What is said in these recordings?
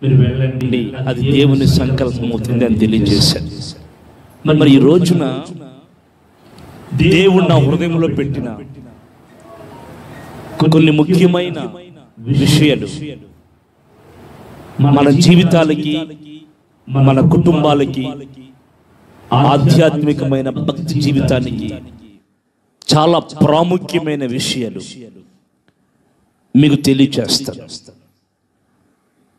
మీరు వెళ్ళండి, అది దేవుని సంకల్పం అవుతుంది అని తెలియజేశాడు. మరి ఈ రోజున దేవుడు నా హృదయంలో పెట్టిన కొన్ని ముఖ్యమైన విషయాలు మన జీవితాలకి, మన కుటుంబాలకి, ఆధ్యాత్మికమైన భక్తి జీవితానికి చాలా ప్రాముఖ్యమైన విషయాలు మీకు తెలియచేస్తాను.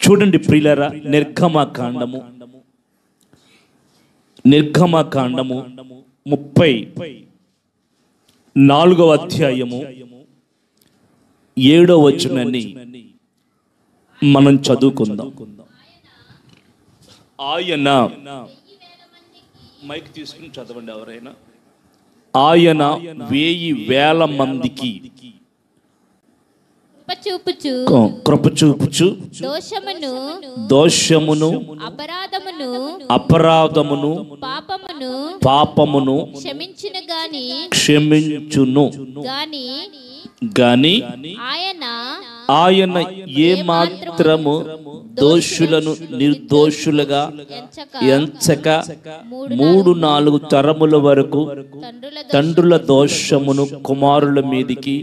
చూడండి ప్రియులారా, నిర్గమకాండము 34వ అధ్యాయము 7వ వచనాన్ని మనం చదువుకుందాం. ఆయన, మైక్ తీసుకుని చదవండి ఎవరైనా. ఆయన 1000 మందికి కృప చూపుచు దోషమును అపరాధమును పాపమును క్షమించును గాని ఆయన ఏ మాత్రము దోషులను నిర్దోషులుగా ఎంచక 3-4 తరముల వరకు తండ్రుల దోషమును కుమారుల మీదికి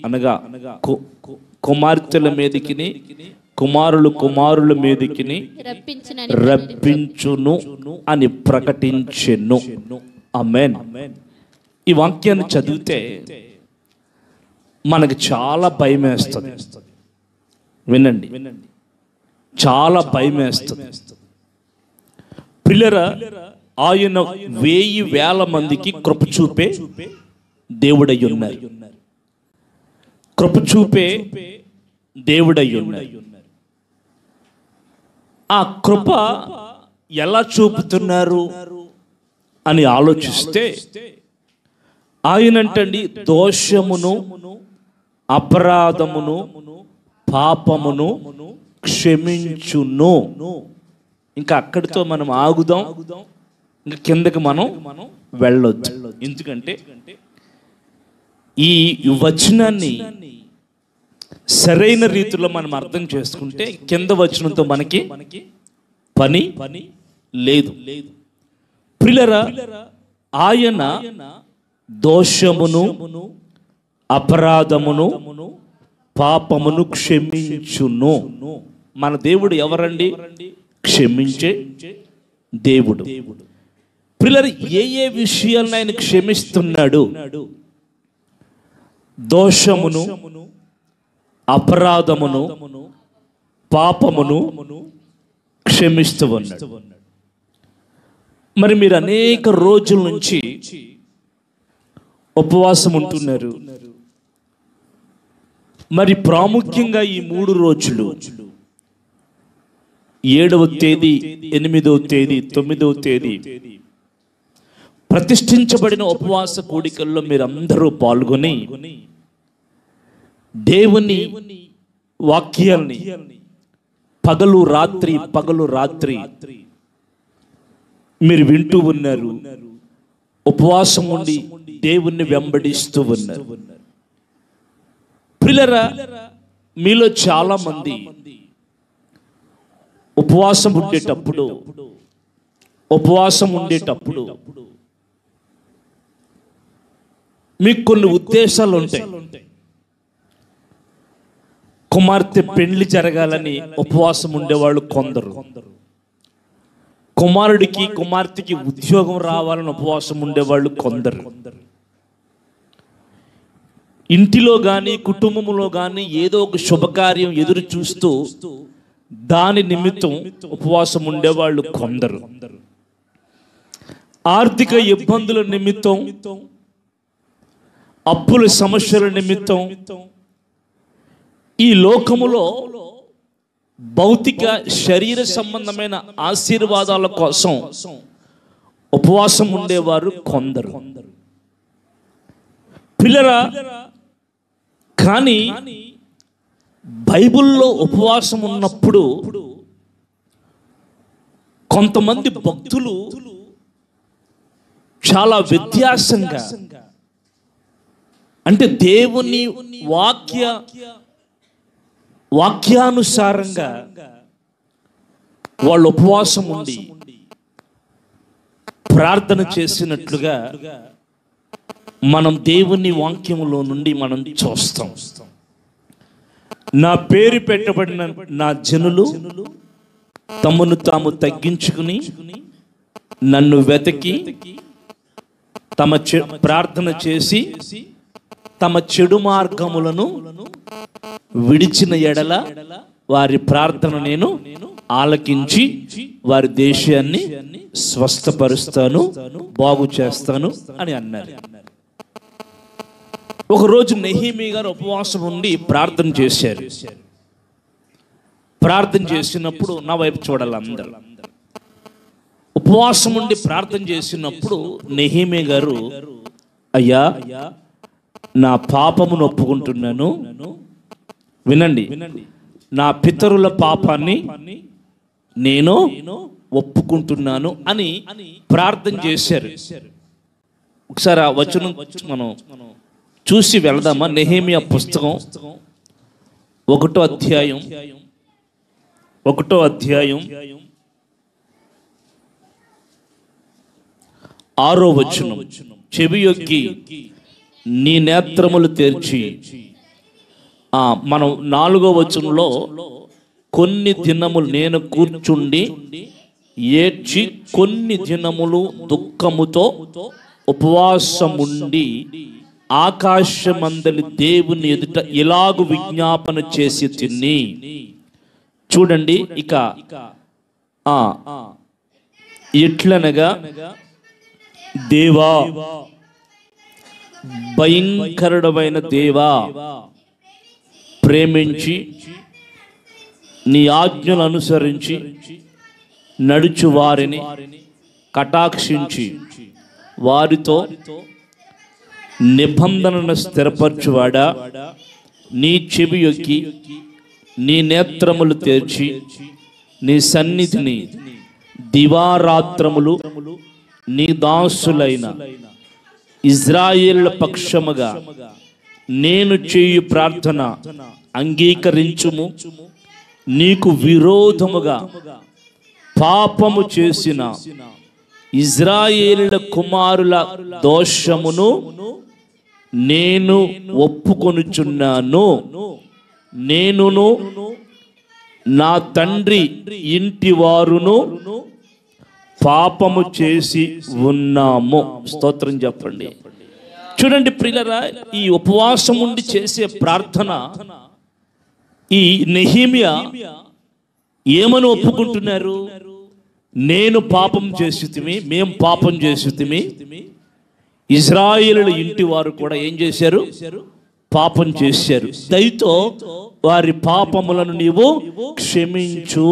అనగా కుమార్తెల మీదికి కుమారుల మీదికి రప్పించును అని ప్రకటించెను. ఆమేన్. ఈ వాక్యాన్ని చదివితే మనకు చాలా భయం వేస్తుంది. వినండి, చాలా భయం వేస్తుంది. ప్రియులారా, ఆయన 1000 మందికి కృప చూపే దేవుడై ఉన్నారు. కృప చూపే దేవుడై ఉన్నారు. ఆ కృప ఎలా చూపుతున్నారు అని ఆలోచిస్తే, ఆయనంటండి దోషమును అపరాధమును పాపమును క్షమించును. ఇంకా అక్కడితో మనం ఆగుదాం, ఇంకా కిందకి మనం వెళ్ళొద్దు. ఎందుకంటే ఈ వచనాన్ని సరైన రీతిలో మనం అర్థం చేసుకుంటే కింద వచనంతో మనకి పని లేదు. ప్రియులారా, ఆయన దోషమును అపరాధమును పాపమును క్షమించును. మన దేవుడు ఎవరండి? క్షమించే దేవుడు. ప్రియులారా, ఏ విషయాలను ఆయన క్షమిస్తున్నాడు? దోషమును అపరాధమును పాపమును క్షమిస్తూ ఉన్నాడు. మరి మీరు అనేక రోజుల నుంచి ఉపవాసం ఉంటున్నారు. మరి ప్రాముఖ్యంగా ఈ 3 రోజులు 7వ తేదీ, 8వ తేదీ, 9వ తేదీ ప్రతిష్ఠించబడిన ఉపవాస కూడికల్లో మీరందరూ పాల్గొని దేవుని వాక్యాల్ని పగలు రాత్రి మీరు వింటూ ఉన్నారు. ఉపవాసం ఉండి దేవుణ్ణి వెంబడిస్తూ ఉన్నారు. ప్రియులారా, మీలో చాలా మంది ఉపవాసం ఉండేటప్పుడు మీకు కొన్ని ఉద్దేశాలు ఉంటాయి. కుమార్తె పెళ్లి జరగాలని ఉపవాసం ఉండేవాళ్ళు కొందరు, కుమార్తెకి ఉద్యోగం రావాలని ఉపవాసం ఉండేవాళ్ళు కొందరు, ఇంటిలో కానీ కుటుంబంలో కానీ ఏదో ఒక శుభకార్యం ఎదురు చూస్తూ దాని నిమిత్తం ఉపవాసం ఉండేవాళ్ళు కొందరు, ఆర్థిక ఇబ్బందుల నిమిత్తం, అప్పుల సమస్యల నిమిత్తం, ఈ లోకములో భౌతిక శరీర సంబంధమైన ఆశీర్వాదాల కోసం ఉపవాసం ఉండేవారు కొందరు. పిల్లరా, కానీ బైబిల్లో ఉపవాసం ఉన్నప్పుడు కొంతమంది భక్తులు చాలా వ్యత్యాసంగా, అంటే దేవుని వాక్య వాక్యానుసారంగా వాళ్ళు ఉపవాసం ఉండి ప్రార్థన చేసినట్లుగా మనం దేవుని వాక్యములో నుండి మనం చూస్తాం. నా పేరు పెట్టబడిన నా జనులు తమను తాము తగ్గించుకుని నన్ను వెతికి తమ ప్రార్థన చేసి తమ చెడు మార్గములను విడిచిన ఎడల వారి ప్రార్థన నేను ఆలకించి వారి దేశాన్ని స్వస్థపరుస్తాను, బాగు చేస్తాను అని అన్నారు. ఒకరోజు నెహెమీయా గారు ఉపవాసం ఉండి ప్రార్థన చేశారు. ప్రార్థన చేసినప్పుడు నా వైపు చూడాలి అందరూ. ఉపవాసం ఉండి ప్రార్థన చేసినప్పుడు నెహెమీయా గారు, అయ్యా నా పాపమును ఒప్పుకుంటున్నాను, వినండి, నా పితరుల పాపాన్ని నేను ఒప్పుకుంటున్నాను అని ప్రార్థన చేశారు. ఒకసారి ఆ వచనం మనం చూసి వెళదామా? నెహెమీయా పుస్తకం 1వ అధ్యాయం 6వ వచనం. చెవియొగ్గి నీ నేత్రములు తెరిచి, మనం 4వ వచనంలో కొన్ని దినములు నేను కూర్చుండి ఏడ్చి కొన్ని దినములు దుఃఖముతో ఉపవాసముండి ఆకాశమందలి దేవుని ఎదుట ఇలాగు విజ్ఞాపన చేసి తిని. చూడండి, ఇక ఎట్లనగా, దేవా, భయంకరుడమైన దేవా, ప్రేమించి నీ ఆజ్ఞలు అనుసరించి నడుచు వారిని కటాక్షించి వారితో నిబంధనను స్థిరపరచువాడా, నీ చెవి యొక్కి నీ నేత్రములు తెరిచి నీ సన్నిధిని దివారాత్రములు నీ దాసులైన ఇజ్రాయేళ్ల పక్షముగా నేను చేయు ప్రార్థన అంగీకరించుము. నీకు విరోధముగా పాపము చేసిన ఇజ్రాయేలుల కుమారుల దోషమును నేను ఒప్పుకొనుచున్నాను. నేనును నా తండ్రి ఇంటి వారును పాపము చేసి ఉన్నాము. స్తోత్రం చెప్పండి. చూడండి ప్రియులారా, ఈ ఉపవాసం ఉండి చేసే ప్రార్థన ఈ నెహెమీయా ఏమని ఒప్పుకుంటున్నారు? నేను పాపం చేసితిమి, మేం పాపం చేసితిమి, ఇజ్రాయేలుల ఇంటి వారు కూడా ఏం చేశారు? పాపం చేశారు. దయతో వారి పాపములను నీవు క్షమించు.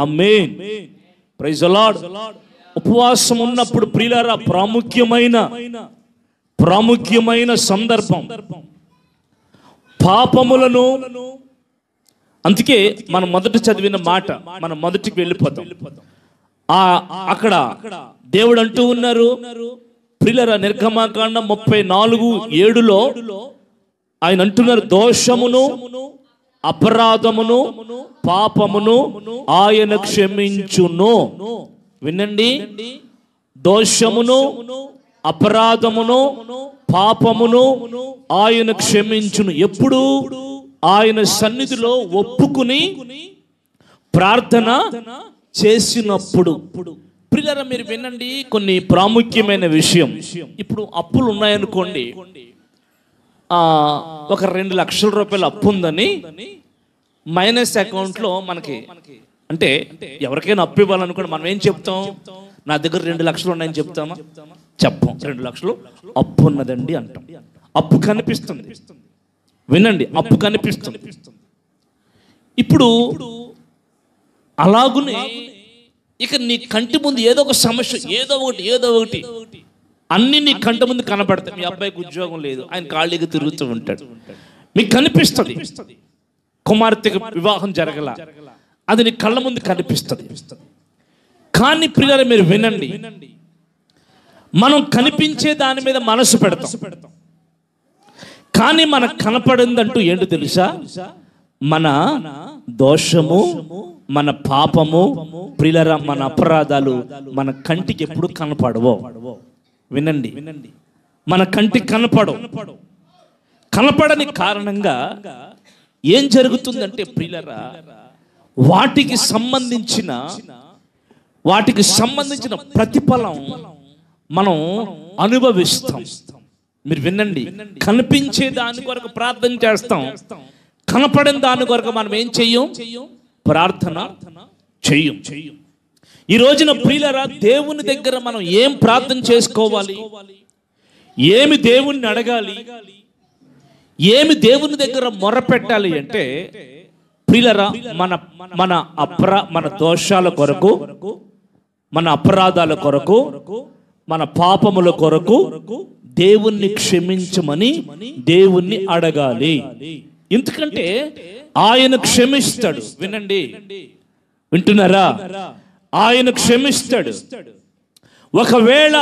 ఆమేన్. Praise the lord. ఉపవాసం ఉన్నప్పుడు ప్రియులారా ప్రాముఖ్యమైన సందర్భం పాపములను. అందుకే మనం మొదట చదివిన మాట మనం మొదటికి వెళ్ళిపోతాం. అక్కడ దేవుడు అంటూ ఉన్నారు ప్రియులారా, నిర్గమకాండం 34:7లో ఆయన అంటున్నారు, దోషమును అపరాధమును పాపమును ఆయన క్షమించును. వినండి, దోషమును అపరాధమును పాపమును ఆయన క్షమించును. ఎప్పుడు? ఆయన సన్నిధిలో ఒప్పుకుని ప్రార్థన చేసినప్పుడు. ప్రియులారా మీరు వినండి, కొన్ని ప్రాముఖ్యమైన విషయం. ఇప్పుడు అప్పులు ఉన్నాయనుకోండి, ఒక 2 లక్షల రూపాయలు అప్పు ఉందని మైనస్ అకౌంట్లో మనకి, అంటే ఎవరికైనా అప్పు ఇవ్వాలనుకోండి మనం ఏం చెప్తాం? నా దగ్గర 2 లక్షలు ఉన్నాయని చెప్తామా? చెప్పం. 2 లక్షలు అప్పు ఉన్నదండి అంటాం. అప్పు కనిపిస్తుంది. వినండి, అప్పు కనిపిస్తుంది. ఇప్పుడు అలాగునే ఇక నీ కంటి ముందు ఏదో ఒక సమస్య, ఏదో ఒకటి అన్ని నీ కంటి ముందు కనపడతాయి. మీ అబ్బాయికి ఉద్యోగం లేదు, ఆయన ఖాళీగా తిరుగుతూ ఉంటాడు, మీకు కనిపిస్తుంది. కుమార్తెకు వివాహం జరగల, అది నీ కళ్ళ ముందు కనిపిస్తుంది. కానీ ప్రియులారా మీరు వినండి, మనం కనిపించే దాని మీద మనసు పెడతాం, కానీ మనకు కనపడిందంటూ ఏంటో తెలుసా? మన దోషము, మన పాపము, ప్రియులారా మన అపరాధాలు మన కంటికి ఎప్పుడు కనపడవు. వినండి, మన కంటికి కనపడని కారణంగా ఏం జరుగుతుందంటే ప్రియులారా, వాటికి సంబంధించిన ప్రతిఫలం మనం అనుభవిస్తాం. మీరు వినండి, కనిపించే దాని కొరకు ప్రార్థన చేస్తాం, కనపడని దాని కొరకు మనం ఏం చెయ్యం? ప్రార్థన చెయ్యం. ఈ రోజున ప్రియులారా, దేవుని దగ్గర మనం ఏం ప్రార్థన చేసుకోవాలి, ఏమి దేవుణ్ణి అడగాలి, ఏమి దేవుని దగ్గర మొరపెట్టాలి అంటే ప్రియులారా, మన దోషాల కొరకు, మన అపరాధాల కొరకు, మన పాపముల కొరకు దేవుణ్ణి క్షమించమని దేవుణ్ణి అడగాలి. ఎందుకంటే ఆయన క్షమిస్తాడు. వినండి, వింటున్నారా? ఆయన క్షమిస్తాడు. ఒకవేళ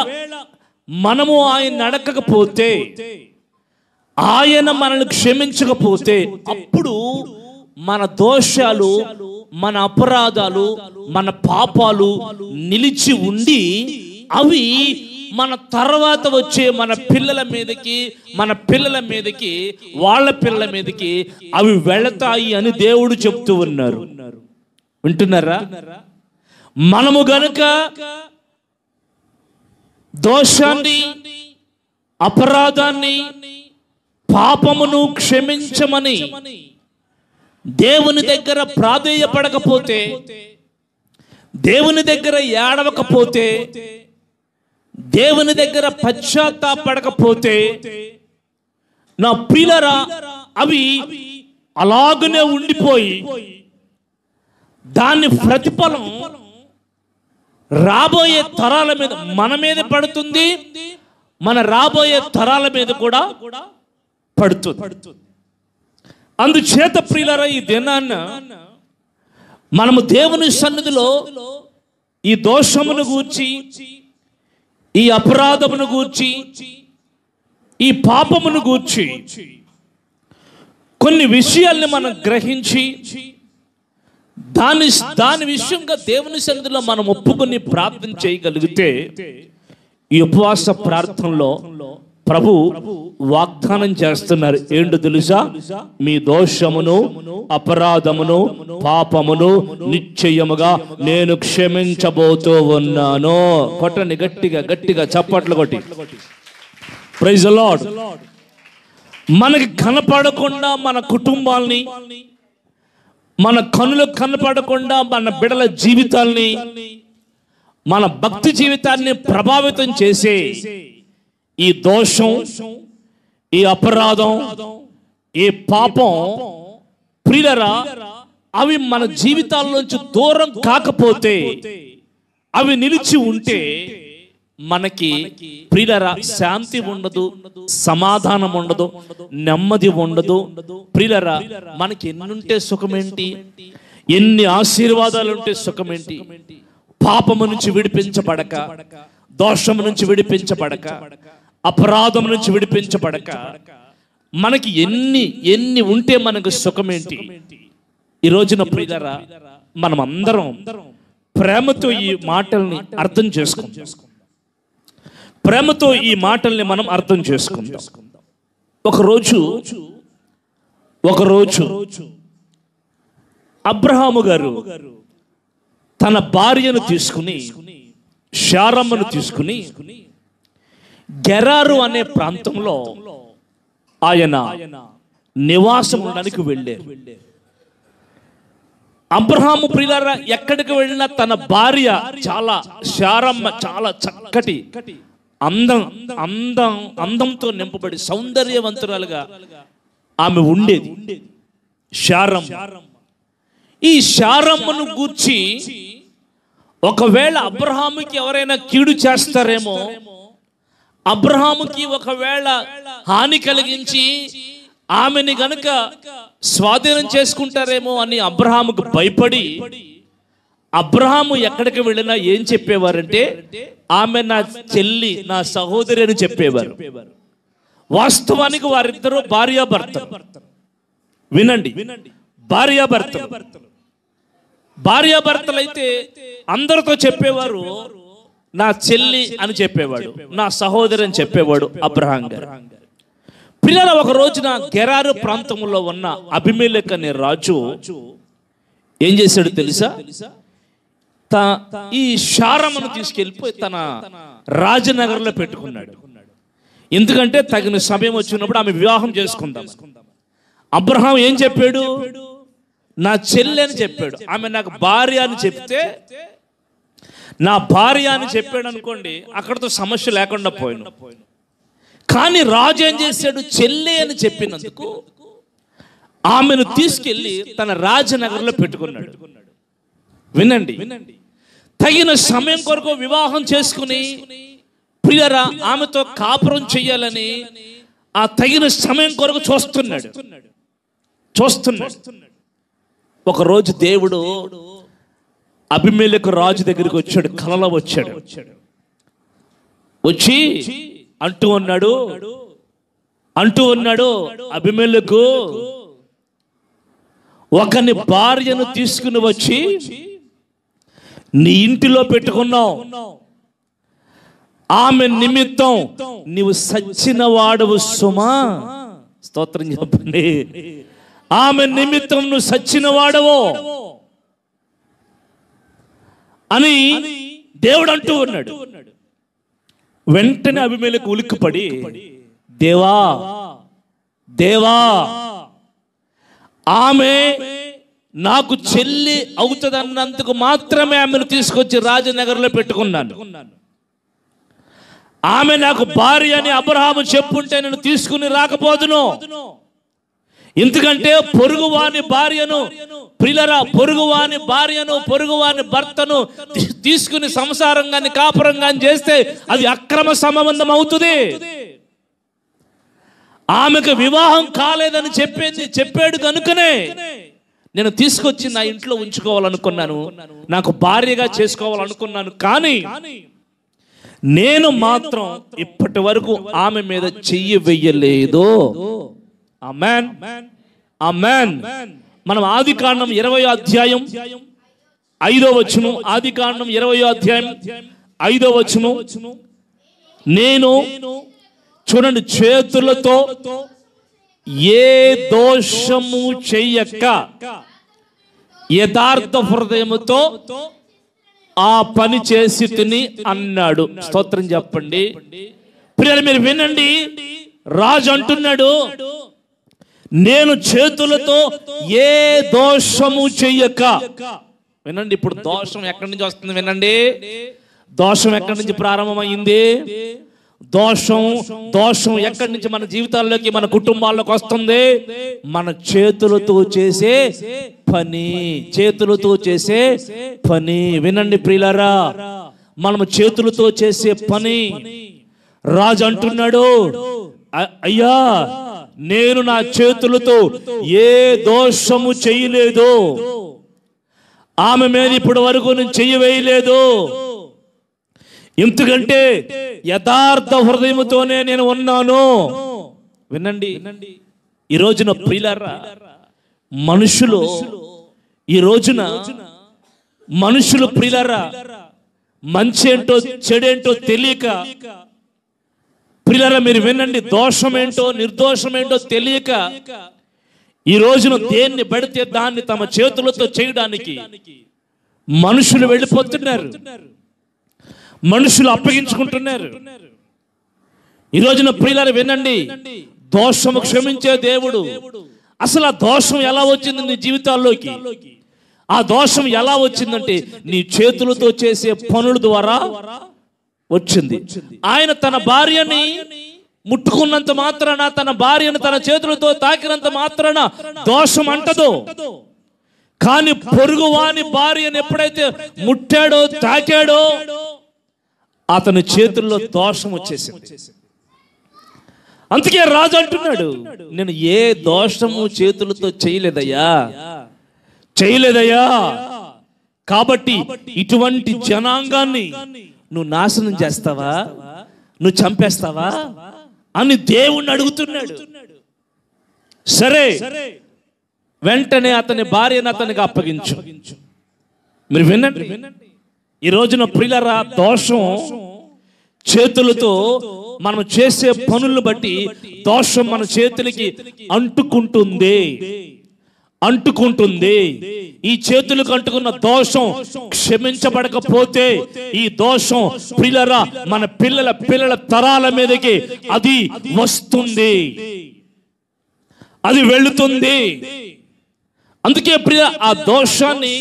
మనము ఆయన అడగకపోతే, ఆయన మనల్ని క్షమించకపోతే, అప్పుడు మన దోషాలు, మన అపరాధాలు, మన పాపాలు నిలిచి ఉండి అవి మన తర్వాత వచ్చే మన పిల్లల మీదకి, వాళ్ళ పిల్లల మీదకి అవి వెళతాయి అని దేవుడు చెప్తూ ఉన్నారు. వింటున్నారా? మనము గనుక దోషాన్ని, అపరాధాన్ని, పాపమును క్షమించమని దేవుని దగ్గర ప్రాధేయపడకపోతే, దేవుని దగ్గర ఏడవకపోతే, దేవుని దగ్గర పశ్చాత్తాపడకపోతే, నా ప్రియులారా, అవి అలాగనే ఉండిపోయి దాని ప్రతిఫలం రాబోయే తరాల మీద, మన మీద పడుతుంది, మన రాబోయే తరాల మీద కూడా పడుతుంది. అందుచేత ప్రియులారా, ఈ దినాన్న మనము దేవుని సన్నిధిలో ఈ దోషమును గూర్చి, ఈ అపరాధమును గూర్చి, ఈ పాపమును గూర్చి కొన్ని విషయాల్ని మనం గ్రహించి దాని విషయంగా దేవుని సన్నిధిలో మనం ఒప్పుకొని ప్రార్థన చేయగలిగితే, ఈ ఉపవాస ప్రార్థనలో ప్రభు వాగ్దానం చేస్తున్నారు. ఏంటో తెలుసా? మీ దోషమును, అపరాధమును, పాపమును నిశ్చయముగా నేను క్షమించబోతూ ఉన్నాను. కొట్టండి గట్టిగా చప్పట్లు కొట్టి. Praise the Lord. మనకి కనపడకుండా మన కుటుంబాల్ని, మన కనులకు కనపడకుండా మన బిడ్డల జీవితాల్ని, మన భక్తి జీవితాన్ని ప్రభావితం చేసే ఈ దోషం, ఈ అపరాధం, ఈ పాపం ప్రియులారా, అవి మన జీవితాల్లోంచి దూరం కాకపోతే, అవి నిలిచి ఉంటే మనకి ప్రియులారా శాంతి ఉండదు, సమాధానం ఉండదు, నెమ్మది ఉండదు. ప్రియులారా, మనకి ఎన్నుంటే సుఖమేంటి, ఎన్ని ఆశీర్వాదాలు ఉంటే సుఖమేంటి? పాపము నుంచి విడిపించబడక, దోషము నుంచి విడిపించబడక, అపరాధం నుంచి విడిపించబడక మనకి ఎన్ని ఉంటే మనకు సుఖమేంటి? ఈ రోజున ప్రియులారా, మనం అందరం ప్రేమతో ఈ మాటల్ని అర్థం చేసుకుందాం. ప్రేమతో ఈ మాటల్ని మనం అర్థం చేసుకుందాం. ఒకరోజు అబ్రహాము గారు తన భార్యను తీసుకుని, శారమ్మను తీసుకుని గెరారు అనే ప్రాంతంలో ఆయన నివాసం ఉండడానికి వెళ్ళారు. అబ్రహాము ప్రియులారా ఎక్కడికి వెళ్ళినా తన భార్య శారమ్మ చాలా చక్కటి అందంతో నింపబడి సౌందర్యవంతురాలుగా ఆమె ఉండేది. శారమ్మ. ఈ శారమ్మను గూర్చి ఒకవేళ అబ్రహాముకి ఎవరైనా కీడు చేస్తారేమో, అబ్రహాముకి ఒకవేళ హాని కలిగించి ఆమెని గనుక స్వాధీనం చేసుకుంటారేమో అని అబ్రహాముకు భయపడి, అబ్రహాము ఎక్కడికి వెళ్ళినా ఏం చెప్పేవారంటే, ఆమె నా చెల్లి, నా సహోదరి అని చెప్పేవారు. వాస్తవానికి వారిద్దరూ భార్యాభర్తలు. వినండి, భార్యాభర్తలు అయితే అందరితో చెప్పేవారు నా చెల్లి అని చెప్పేవాడు, నా సహోదరి అని చెప్పేవాడు అబ్రహాం గారు. పిల్లల ఒక రోజున గెరారు ప్రాంతంలో ఉన్న అబీమెలెకు అనే రాజు ఏం చేశాడు తెలుసా? ఈ శారమును తీసుకెళ్ళిపోయి తన రాజనగర్లో పెట్టుకున్నాడు. ఎందుకంటే తగిన సమయం వచ్చినప్పుడు ఆమె వివాహం చేసుకుందాం. అబ్రహాం ఏం చెప్పాడు? నా చెల్లి అని చెప్పాడు. ఆమె నాకు భార్య అని చెప్తే, నా భార్య అని చెప్పాడు అనుకోండి, అక్కడతో సమస్య లేకుండా పోయిన. కానీ రాజు ఏం చేశాడు? చెల్లి అని చెప్పినందుకు ఆమెను తీసుకెళ్లి తన రాజనగర్లో పెట్టుకున్నాడు. వినండి, తగిన సమయం కొరకు వివాహం చేసుకుని ప్రియరా ఆమెతో కాపురం చెయ్యాలని ఆ తగిన సమయం కొరకు చూస్తున్నాడు. ఒకరోజు దేవుడు అబీమెలెకు రాజు దగ్గరికి వచ్చాడు, కలలో వచ్చాడు. వచ్చి అంటూ ఉన్నాడు, అబీమెలెకు, ఒకని భార్యను తీసుకుని వచ్చి నీ ఇంటిలో పెట్టుకున్నావు. ఆమె నిమిత్తం నీవు సచ్చిన వాడవు సుమా. స్తోత్రం చెప్పండి. ఆమె నిమిత్తం నువ్వు సచ్చిన వాడవు అని దేవుడు అంటూ ఉన్నాడు. వెంటనే అబీమెలెకు ఉలిక్కిపడి, దేవా ఆమె నాకు చెల్లి అవుతుందన్నందుకు మాత్రమే ఆమెను తీసుకొచ్చి రాజనగర్లో పెట్టుకున్నాను. ఆమె నాకు భార్య అని అబ్రహాము చెప్పుంటే నేను తీసుకుని రాకపోదును. ఎందుకంటే పొరుగువాని భార్యను, ప్రియులారా, పొరుగువాని భార్యను, పొరుగువాని భర్తను తీసుకుని సంసారం గాని కాపురం గాని చేస్తే అది అక్రమ సంబంధం అవుతుంది. ఆమెకు వివాహం కాలేదని చెప్పాడు కనుకనే నేను తీసుకొచ్చి నా ఇంట్లో ఉంచుకోవాలనుకున్నాను, నాకు భార్యగా చేసుకోవాలనుకున్నాను. కానీ నేను మాత్రం ఇప్పటి వరకు ఆమె మీద చెయ్యి వెయ్యలేదు. ఆమేన్, ఆమేన్. మనం ఆదికాండం 20వ అధ్యాయం 5వ వచనం, ఆదికాండం 20వ అధ్యాయం 5వ వచనం. నేను చూడండి, చేతులతో ఏ దోషము చెయ్యక యథార్థ హృదయముతో ఆ పని చేసి తిని అన్నాడు. స్తోత్రం చెప్పండి. ప్రియులు మీరు వినండి, రాజు అంటున్నాడు, నేను చేతులతో ఏ దోషము చెయ్యక. వినండి, ఇప్పుడు దోషం ఎక్కడి నుంచి వస్తుంది? వినండి, దోషం ఎక్కడి నుంచి ప్రారంభమైంది? దోషం ఎక్కడి నుంచి మన జీవితాల్లోకి, మన కుటుంబాల్లోకి వస్తుంది? మన చేతులతో చేసే పని. వినండి ప్రియులారా, మనం చేతులతో చేసే పని. రాజు అంటున్నాడు, అయ్యా నేను నా చేతులతో ఏ దోషము చేయలేదు, ఆమె మీద ఇప్పటి వరకు నేను చెయ్యి వేయలేదు. ఎందుకంటే యథార్థ హృదయముతోనే నేను ఉన్నాను. వినండి, ఈ రోజున ప్రియులారా, మనుషులు ప్రియులారా, మంచి ఏంటో చెడేంటో తెలియక, ప్రియులారా మీరు వినండి, దోషమేంటో నిర్దోషమేంటో తెలియక ఈ రోజున దేన్ని పడితే దాన్ని తమ చేతులతో చేయడానికి మనుషులు వెళ్ళిపోతున్నారు, మనుషులు అప్పగించుకుంటున్నారు. ఈ రోజున ప్రియులారా వినండి, దోషము క్షమించే దేవుడు. అసలు ఆ దోషం ఎలా వచ్చింది నీ జీవితాల్లోకి? ఆ దోషం ఎలా వచ్చిందంటే నీ చేతులతో చేసే పనుల ద్వారా వచ్చింది. ఆయన తన భార్యని ముట్టుకున్నంత మాత్రాన, తన భార్యను తన చేతులతో తాకినంత మాత్రాన దోషం అంటదు. కానీ పొరుగువాని భార్యను ఎప్పుడైతే ముట్టాడో తాకాడో అతని చేతుల్లో దోషం వచ్చేసింది. అందుకే రాజు అంటున్నాడు, నేను ఏ దోషము చేతులతో చేయలేదయ్యా. కాబట్టి ఇటువంటి జనాంగాన్ని నువ్వు నాశనం చేస్తావా, నువ్వు చంపేస్తావా అని దేవుణ్ణి అడుగుతున్నాడు. సరే వెంటనే అతని భార్యను అతనికి అప్పగించు. మీరు వినండి, ఈ రోజున ప్రియులారా, దోషం చేతులతో మనం చేసే పనులను బట్టి దోషం మన చేతులకి అంటుకుంటుంది. ఈ చేతులకు అంటుకున్న దోషం క్షమించబడకపోతే ఈ దోషం ప్రియులారా మన పిల్లల తరాల మీదకి అది వస్తుంది, అది వెళుతుంది. అందుకే ప్రియ, ఆ దోషాన్ని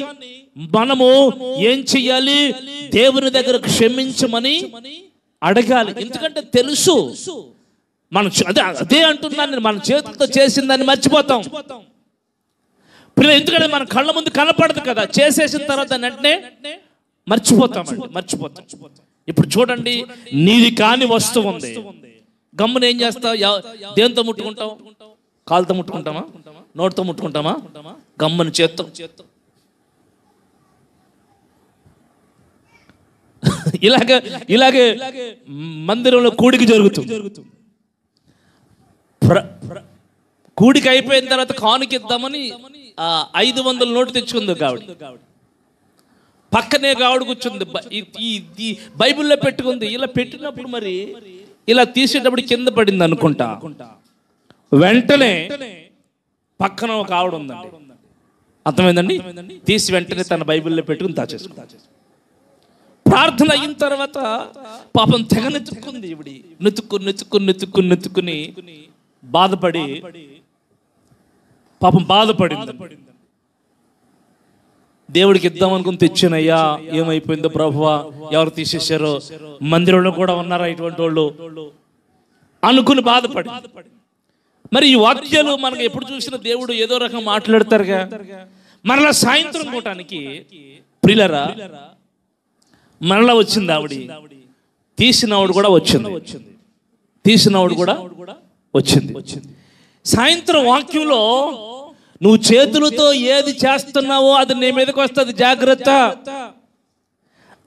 మనము ఏం చెయ్యాలి? దేవుని దగ్గర క్షమించమని అడగాలి. ఎందుకంటే తెలుసు మనం అదే అంటున్నాను, మన చేతులతో చేసిన దాన్ని మర్చిపోతాం ప్రియ. ఎందుకంటే మన కళ్ళ ముందు కనపడదు కదా, చేసేసిన తర్వాత వెంటనే మర్చిపోతాం. ఇప్పుడు చూడండి, నీది కాని వస్తువు ఉంది, గమ్మున ఏం చేస్తావు? దేంతో ముట్టుకుంటావు? కాలుతో ముట్టుకుంటామా? నోటితో ముట్టుకుంటామా? గమ్మున చేత్తో. ఇలాగే మందిరంలో కూడికి జరుగుతుంది. కూడికి అయిపోయిన తర్వాత కానుకిద్దామని 500 నోటు తెచ్చుకుంది గావిడ. పక్కనే గావిడ కూర్చుంది, ఈ బైబిల్లో పెట్టుకుంది. ఇలా పెట్టినప్పుడు మరి ఇలా తీసేటప్పుడు కింద పడింది అనుకుంటా. వెంటనే పక్కన ఒక ఆవిడ ఉందండి, అర్థమైందండి, తీసి వెంటనే తన బైబిల్లో పెట్టుకుని దాచేసుకుంది. ప్రార్థన అయిన తర్వాత పాపం తెగ నెత్తుకుంది. ఇవిడి నెత్తుకుని బాధపడి పాపం బాధపడింది. దేవుడికి ఇద్దాం అనుకుని తెచ్చానయ్యా, ఏమైపోయిందో ప్రభువా, ఎవరు తీసేశారో, మందిరంలో కూడా ఉన్నారా ఇటువంటి వాళ్ళు అనుకుని బాధపడి. మరి ఈ వాక్యాలు మనకు ఎప్పుడు చూసినా దేవుడు ఏదో రకం మాట్లాడతారుగా. మరలా సాయంత్రం పూటానికి ప్రియులారా మరలా వచ్చింది ఆవిడ. తీసినవాడు కూడా వచ్చింది. సాయంత్రం వాక్యంలో నువ్వు చేతులతో ఏది చేస్తున్నావో అది నీ మీదకి వస్తుంది, జాగ్రత్త.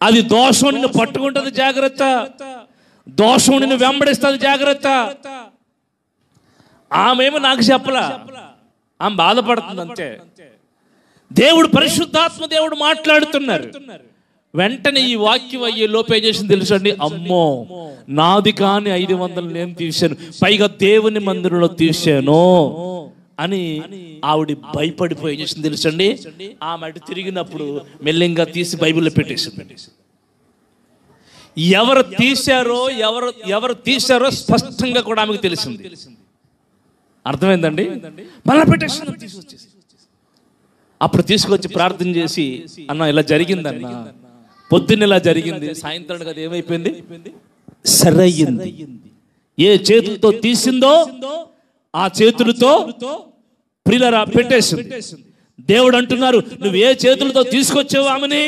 అది దోషం నిన్ను పట్టుకుంటుంది, జాగ్రత్త. దోషం నిన్ను వెంబడిస్తుంది, జాగ్రత్త. ఆమెమో నాకు చెప్పలా, ఆమె బాధపడుతుంది అంతే. దేవుడు, పరిశుద్ధాత్మ దేవుడు మాట్లాడుతున్నారు. వెంటనే ఈ వాక్యం అయ్యే లోపు ఏం చేసింది తెలుసండి? అమ్మో, నాది కాని 500 నేను తీశాను, పైగా దేవుని మందిరంలో తీశాను అని ఆవిడ భయపడిపోయి ఏం చేసింది తెలుసండి? ఆమె అటు తిరిగినప్పుడు మెల్లింగా తీసి బైబిల్లో పెట్టేసింది. ఎవరు తీశారో స్పష్టంగా కూడా ఆమెకు తెలిసింది. అర్థమైందండి? మళ్ళీ పెట్టేసింది. అప్పుడు తీసుకొచ్చి ప్రార్థన చేసి, అన్న ఇలా జరిగిందన్న, పొద్దున్న ఇలా జరిగింది, సాయంత్రం కదా ఏమైపోయింది? సరయ్యింది. ఏ చేతులతో తీసిందో ఆ చేతులతో ప్రియులారా పెట్టేసింది. దేవుడు అంటున్నారు, నువ్వు ఏ చేతులతో తీసుకొచ్చావు ఆమెని,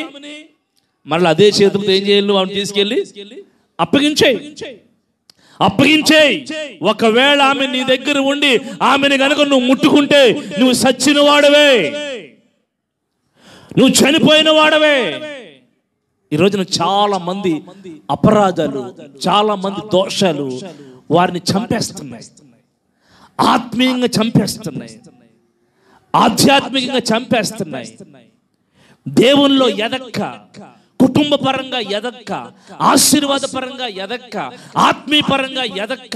మళ్ళీ అదే చేతులతో ఏం చేయాలి? ఆమెను తీసుకెళ్ళి అప్పగించేయి. ఒకవేళ ఆమె నీ దగ్గర ఉండి ఆమెను గనుక నువ్వు ముట్టుకుంటే నువ్వు సచ్చిన వాడవే, నువ్వు చనిపోయిన వాడవే. ఈ రోజున చాలా మంది అపరాధాలు, చాలా మంది దోషాలు వారిని చంపేస్తున్నాయి, ఆత్మీయంగా చంపేస్తున్నాయి, ఆధ్యాత్మికంగా చంపేస్తున్నాయి. దేవునిలో ఎదక్క, కుటుంబ పరంగా ఎదక్క, ఆశీర్వాద పరంగా ఎదక్క, ఆత్మీయ పరంగా ఎదక్క,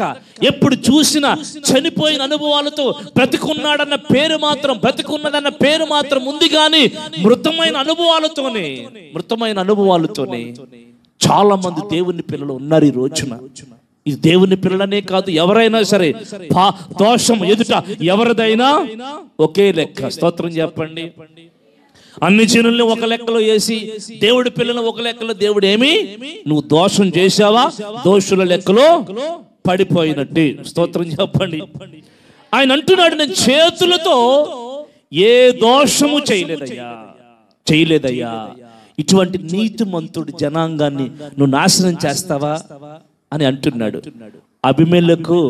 ఎప్పుడు చూసినా చనిపోయిన అనుభవాలతో బ్రతికున్నాడన్న పేరు మాత్రం, బ్రతికున్నదన్న పేరు మాత్రం ఉంది కానీ మృతమైన అనుభవాలతోనే చాలా మంది దేవుని పిల్లలు ఉన్నారు ఈ రోజున. ఇది దేవుని పిల్లలనే కాదు, ఎవరైనా సరే దోషం ఎదుట ఎవరిదైనా ఒకే లెక్క. స్తోత్రం చెప్పండి. అన్ని జనుల్ని ఒక లెక్కలో వేసి దేవుడి పిల్లలను ఒక లెక్కలో, దేవుడు ఏమి, నువ్వు దోషం చేశావా, దోషుల లెక్కలో పడిపోయినట్టు. స్తోత్రం చెప్పండి. ఆయన అంటున్నాడు, నేను చేతులతో ఏ దోషము చేయలేదయ్యా. ఇటువంటి నీతిమంతుడి జనాంగాన్ని నువ్వు నాశనం చేస్తావా అని అంటున్నాడు. అబీమెలెకు,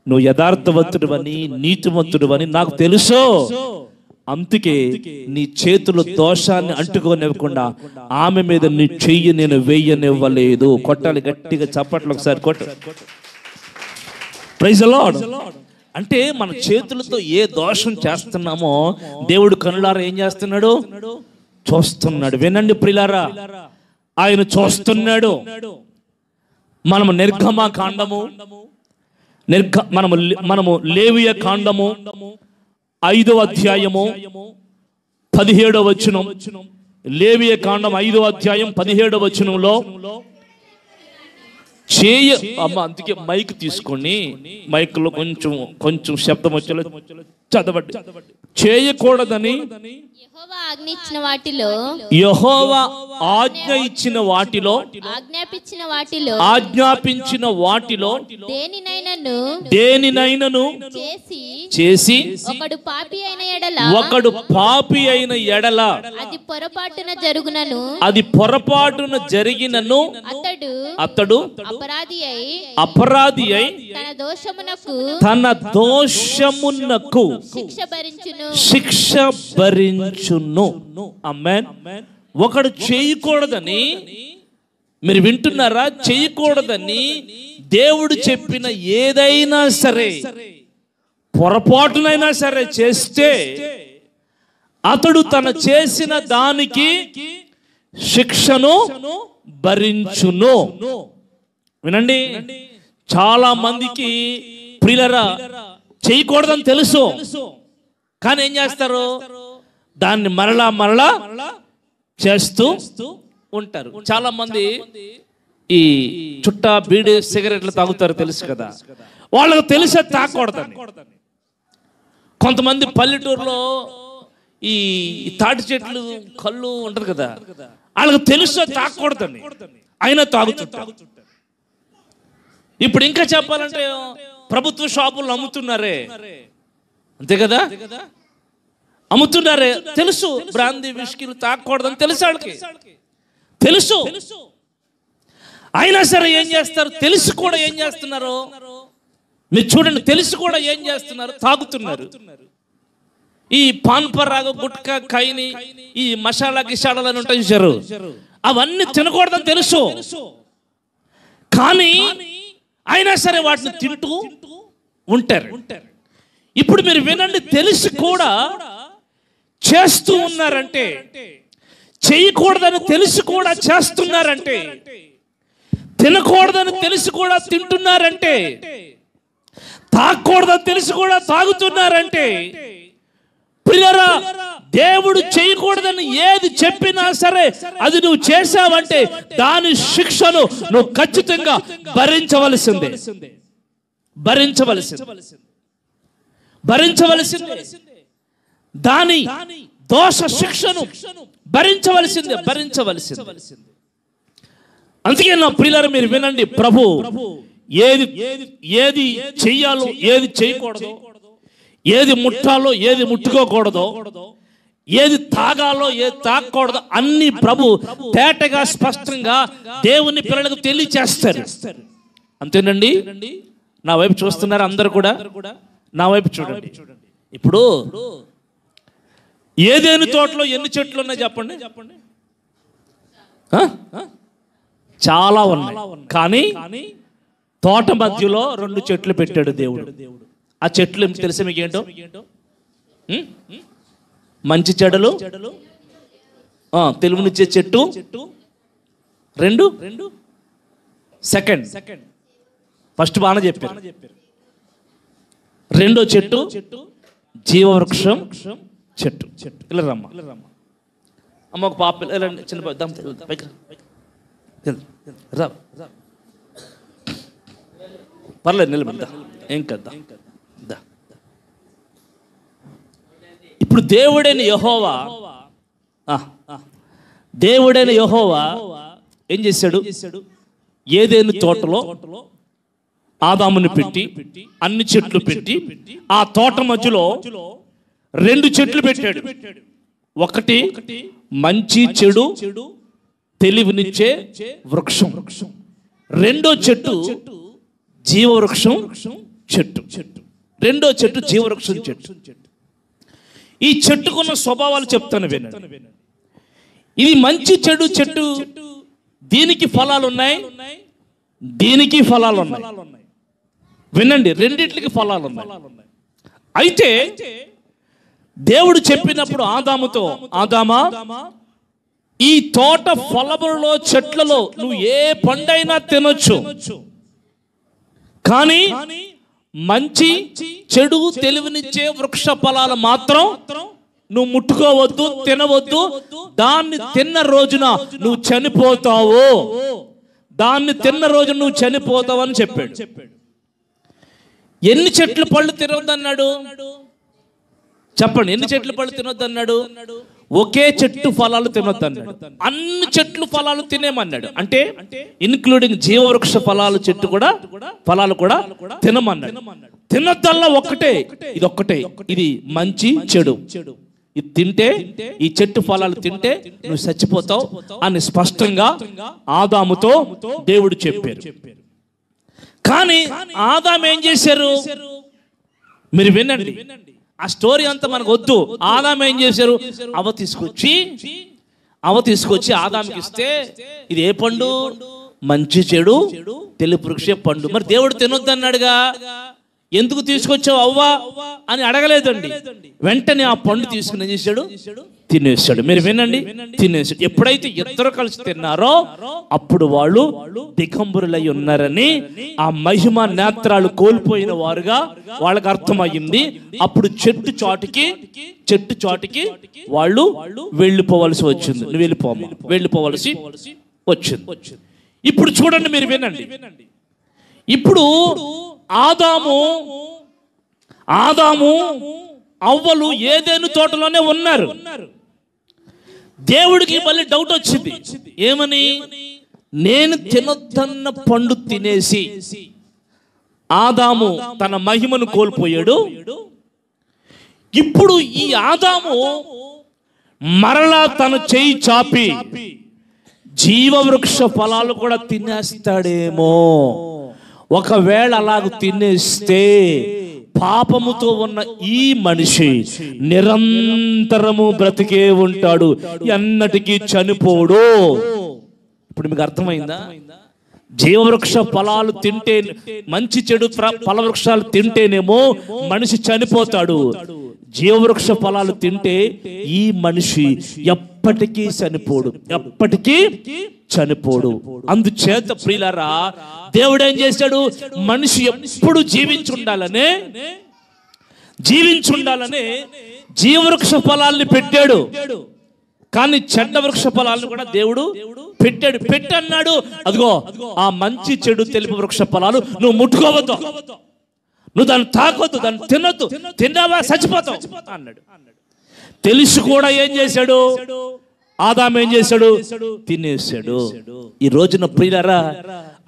నువ్వు యథార్థవంతుడివని, నీతిమంతుడివని నాకు తెలుసు, అందుకే నీ చేతులు దోషాన్ని అంటుకోనివ్వకుండా ఆమె మీద నీ చెయ్యి నేను వేయనివ్వలేదు. కొట్టాలి గట్టిగా, చప్పట్లు ఒకసారి కొట్టు. Praise the Lord. అంటే మన చేతులతో ఏ దోషం చేస్తున్నామో దేవుడు కనులారా ఏం చేస్తున్నాడు? చూస్తున్నాడు. వినండి ప్రియులారా, ఆయన చూస్తున్నాడు. మనము నిర్గమకాండము, మనము లేవియ కాండము 5వ అధ్యాయము 17వ వచనం, లేవియ కాండం 5వ అధ్యాయం 17వ వచనంలో అందుకే మైక్ తీసుకొని మైక్లో కొంచెం శబ్దం వచ్చేలా చదవండి. చేయకూడదని యెహోవా ఆజ్ఞ ఇచ్చిన వాటిలో ఆజ్ఞాపించిన వాటిలో దేనినైనను చేసి ఒకడు పాపి అయిన ఎడల అది పొరపాటున జరిగినను అతడు అపరాధి అయి తన దోషమునకు శిక్ష భరించును. ఆమేన్. ఒకడు చేయకూడదని, మీరు వింటున్నారా? చేయకూడదని దేవుడు చెప్పిన ఏదైనా సరే పొరపాటునైనా సరే చేస్తే అతడు తన చేసిన దానికి శిక్షను భరించును. వినండి, చాలా మందికి ప్రియులారా చేయకూడదని తెలుసు, కానీ ఏం చేస్తారు? దాన్ని మరలా చేస్తూ ఉంటారు. చాలా మంది ఈ చుట్టా బీడి సిగరెట్లు తాగుతారు, తెలుసు కదా, వాళ్ళకు తెలిసే తాగకూడదని. కొంతమంది పల్లెటూరులో ఈ తాటి చెట్లు కళ్ళు ఉంటది కదా, వాళ్ళకు తెలుసే తాగకూడదని, అయినా తాగుతుంటారు. ఇప్పుడు ఇంకా చెప్పాలంటే ప్రభుత్వ షాపులు అమ్ముతున్నారే, అంతే కదా, అమ్ముతున్నారే. తెలుసు బ్రాందీ విస్కీలు తాగకూడదని తెలుసు, వాళ్ళకి తెలుసు. అయినా సరే ఏం చేస్తారు? తెలుసు కూడా ఏం చేస్తున్నారు? మీరు చూడండి, తెలుసు కూడా ఏం చేస్తున్నారు? తాగుతున్నారు. ఈ పాన్ పరాగ, గుట్కా, కైని, ఈ మసాలా గిసాలని ఉంటాయి చూసారు, అవన్నీ తినకూడదని తెలుసు, కానీ అయినా సరే వాటిని తింటూ ఉంటారు. ఇప్పుడు మీరు వినండి, తెలిసి కూడా చేస్తూ ఉన్నారంటే, చేయకూడదని తెలిసి కూడా చేస్తున్నారంటే, తినకూడదని తెలిసి కూడా తింటున్నారంటే, తాగకూడదని తెలిసి కూడా తాగుతున్నారంటే, ప్రియరా, దేవుడు చేయకూడదని ఏది చెప్పినా సరే అది నువ్వు చేశావంటే దాని శిక్షను నువ్వు ఖచ్చితంగా భరించవలసిందే. దాని దోష శిక్షను భరించవలసిందే. అందుకే నా ప్రియులారా, మీరు వినండి, ప్రభు ఏది చెయ్యాలో ఏది చేయకూడదు, ఏది ముట్టాలో ఏది ముట్టుకోకూడదో, ఏది తాగాలో ఏది తాగకూడదు అన్ని ప్రభు తేటగా స్పష్టంగా దేవుని పిల్లలకు తెలియచేస్తారు. అంతేనండి. నా వైపు చూస్తున్నారు అందరు కూడా, నా వైపు చూడండి. ఇప్పుడు ఏదేని తోటలో ఎన్ని చెట్లు ఉన్నాయి చెప్పండి? చాలా ఉన్నాయి. కానీ తోట మధ్యలో 2 చెట్లు పెట్టాడు దేవుడు. ఆ చెట్లు తెలుసా మీకు ఏంటో? మంచి చెడులు, తెలుగునిచ్చే చెట్టు, 2 సెకండ్, ఫస్ట్ బాగా చెప్పారు. 2వ చెట్టు జీవవృక్షం చెట్టు. ఇలా రమ్మ అమ్మ, ఒక పాప చిన్న పర్లేదు, నిలబడ్డా, ఏం కదా. ఇప్పుడు దేవుడైన యెహోవా ఏం చేశాడు? ఏదేను తోటలో ఆదాముని పెట్టి అన్ని చెట్లు పెట్టి ఆ తోట మధ్యలో 2 చెట్లు పెట్టాడు. ఒకటి మంచి చెడు తెలివినిచ్చే వృక్షం, 2వ చెట్టు జీవవృక్షం చెట్టు. 2వ చెట్టు జీవవృక్షం చెట్టు. ఈ చెట్టుకున్న స్వభావాలు చెప్తాను వినండి. ఇది మంచి చెడు చెట్టు, దీనికి ఫలాలు ఉన్నాయి, దీనికి ఫలాలు ఉన్నాయి. వినండి, రెండిట్లకి ఫలాలు ఉన్నాయి. అయితే దేవుడు చెప్పినప్పుడు ఆదాముతో, ఆదామా, ఈ తోట ఫలములలో చెట్లలో నువ్వు ఏ పండైనా తినొచ్చు, కానీ మంచి చెడు తెలివినిచ్చే వృక్ష ఫలాలు మాత్రం నువ్వు ముట్టుకోవద్దు, తినవద్దు. దాన్ని తిన్న రోజున నువ్వు చనిపోతావు, దాన్ని తిన్న రోజున నువ్వు చనిపోతావు అని చెప్పాడు. ఎన్ని చెట్లు పళ్ళు తినొద్దన్నాడు చెప్పండి? ఎన్ని చెట్లు పళ్ళు తినొద్దన్నాడు? ఒకే చెట్టు ఫలాలు తినొద్దన్నాడు. అన్ని చెట్లు ఫలాలు తినేమన్నాడు. అంటే ఇన్క్లూడింగ్ జీవవృక్ష ఫలాలు చెట్టు కూడా ఫలాలు కూడా తినమన్నాడు. తినొద్దల్లా ఒక్కటే, ఇది ఒక్కటే, ఇది మంచి చెడు, ఇది తింటే, ఈ చెట్టు ఫలాలు తింటే నువ్వు చచ్చిపోతావు అని స్పష్టంగా ఆదాముతో దేవుడు చెప్పారు. కానీ ఆదాము ఏం చేశారు? మీరు వినండి, ఆ స్టోరీ అంతా మనకు వద్దు. ఆదాము ఏం చేశారు? అవ తీసుకొచ్చి ఆదాముకి ఇస్తే, ఇది ఏ పండు? మంచి చెడు తెలుపు వృక్ష పండు. మరి దేవుడు తినొద్దన్నాడుగా, ఎందుకు తీసుకొచ్చావు అవ్వా అని అడగలేదండి. వెంటనే ఆ పండు తీసుకుని ఏం చేశాడు? తినేశాడు. మీరు వినండి, తినేశాడు. ఎప్పుడైతే ఇద్దరు కలిసి తిన్నారో అప్పుడు వాళ్ళు దిగంబరులై ఉన్నారని, ఆ మహిమ నేత్రాలు కోల్పోయిన వారుగా వాళ్ళకి అర్థమయ్యింది. అప్పుడు చెట్టు చాటుకి వాళ్ళు వెళ్ళిపోవలసి వచ్చింది. నువ్వు వెళ్ళిపోవలసి వచ్చింది. ఇప్పుడు చూడండి, మీరు వినండి. ఇప్పుడు ఆదాము అవ్వలు ఏదైనా తోటలోనే ఉన్నారు. దేవుడికి మళ్ళీ డౌట్ వచ్చింది. ఏమని? నేను తినొద్దన్న పండు తినేసి ఆదాము తన మహిమను కోల్పోయాడు. ఇప్పుడు ఈ ఆదాము మరలా తన చెయ్యి చాపి జీవవృక్ష ఫలాలు కూడా తినేస్తాడేమో. ఒకవేళ అలాగ తినేస్తే పాపముతో ఉన్న ఈ మనిషి నిరంతరము బ్రతికే ఉంటాడు, ఎన్నటికీ చనిపోడు. ఇప్పుడు మీకు అర్థమైందా? జీవవృక్ష ఫలాలు తింటే, మంచి చెడు ఫలవృక్షాలు తింటేనేమో మనిషి చనిపోతాడు. జీవవృక్ష ఫలాలు తింటే ఈ మనిషి ఎప్పటికీ చనిపోడు. అందుచేత ప్రియులారా, దేవుడు ఏం చేశాడు? మనిషి ఎప్పుడు జీవించుండాలనే జీవవృక్ష ఫలాల్ని పెట్టాడు. కానీ చెడ్డ వృక్ష ఫలాలను కూడా దేవుడు పెట్టన్నాడు. అదిగో ఆ మంచి చెడు తెలుపు వృక్ష ఫలాలు నువ్వు ముట్టుకోవద్దు, నువ్వు దాన్ని తాకొద్దు, దాన్ని తినొద్దు, తిన్నావా చచ్చిపోతావు అన్నాడు. తెలిసి కూడా ఏం చేశాడు? ఆదాము ఏం చేశాడు? తినేశాడు. ఈ రోజున ప్రియులారా,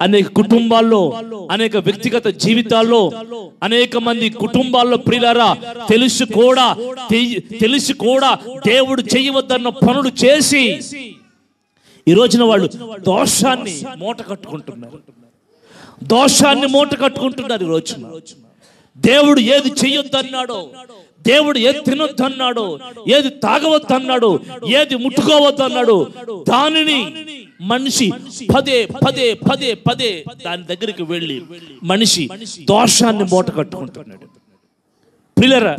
అనేక కుటుంబాల్లో, అనేక వ్యక్తిగత జీవితాల్లో, అనేక మంది కుటుంబాల్లో ప్రియులారా, తెలిసి కూడా దేవుడు చేయవద్దన్న పనులు చేసి ఈ రోజున వాళ్ళు దోషాన్ని మూట కట్టుకుంటున్నారు. ఈ రోజున దేవుడు ఏది చెయ్యొద్దన్నాడో, దేవుడు ఏది తినొద్దన్నాడో, ఏది తాగవద్దన్నాడో, ఏది ముట్టుకోవద్దన్నాడో, దానిని మనిషి పదే దాని దగ్గరికి వెళ్ళి మనిషి దోషాన్ని మూట కట్టుకుంటున్నాడు. ప్రియులారా,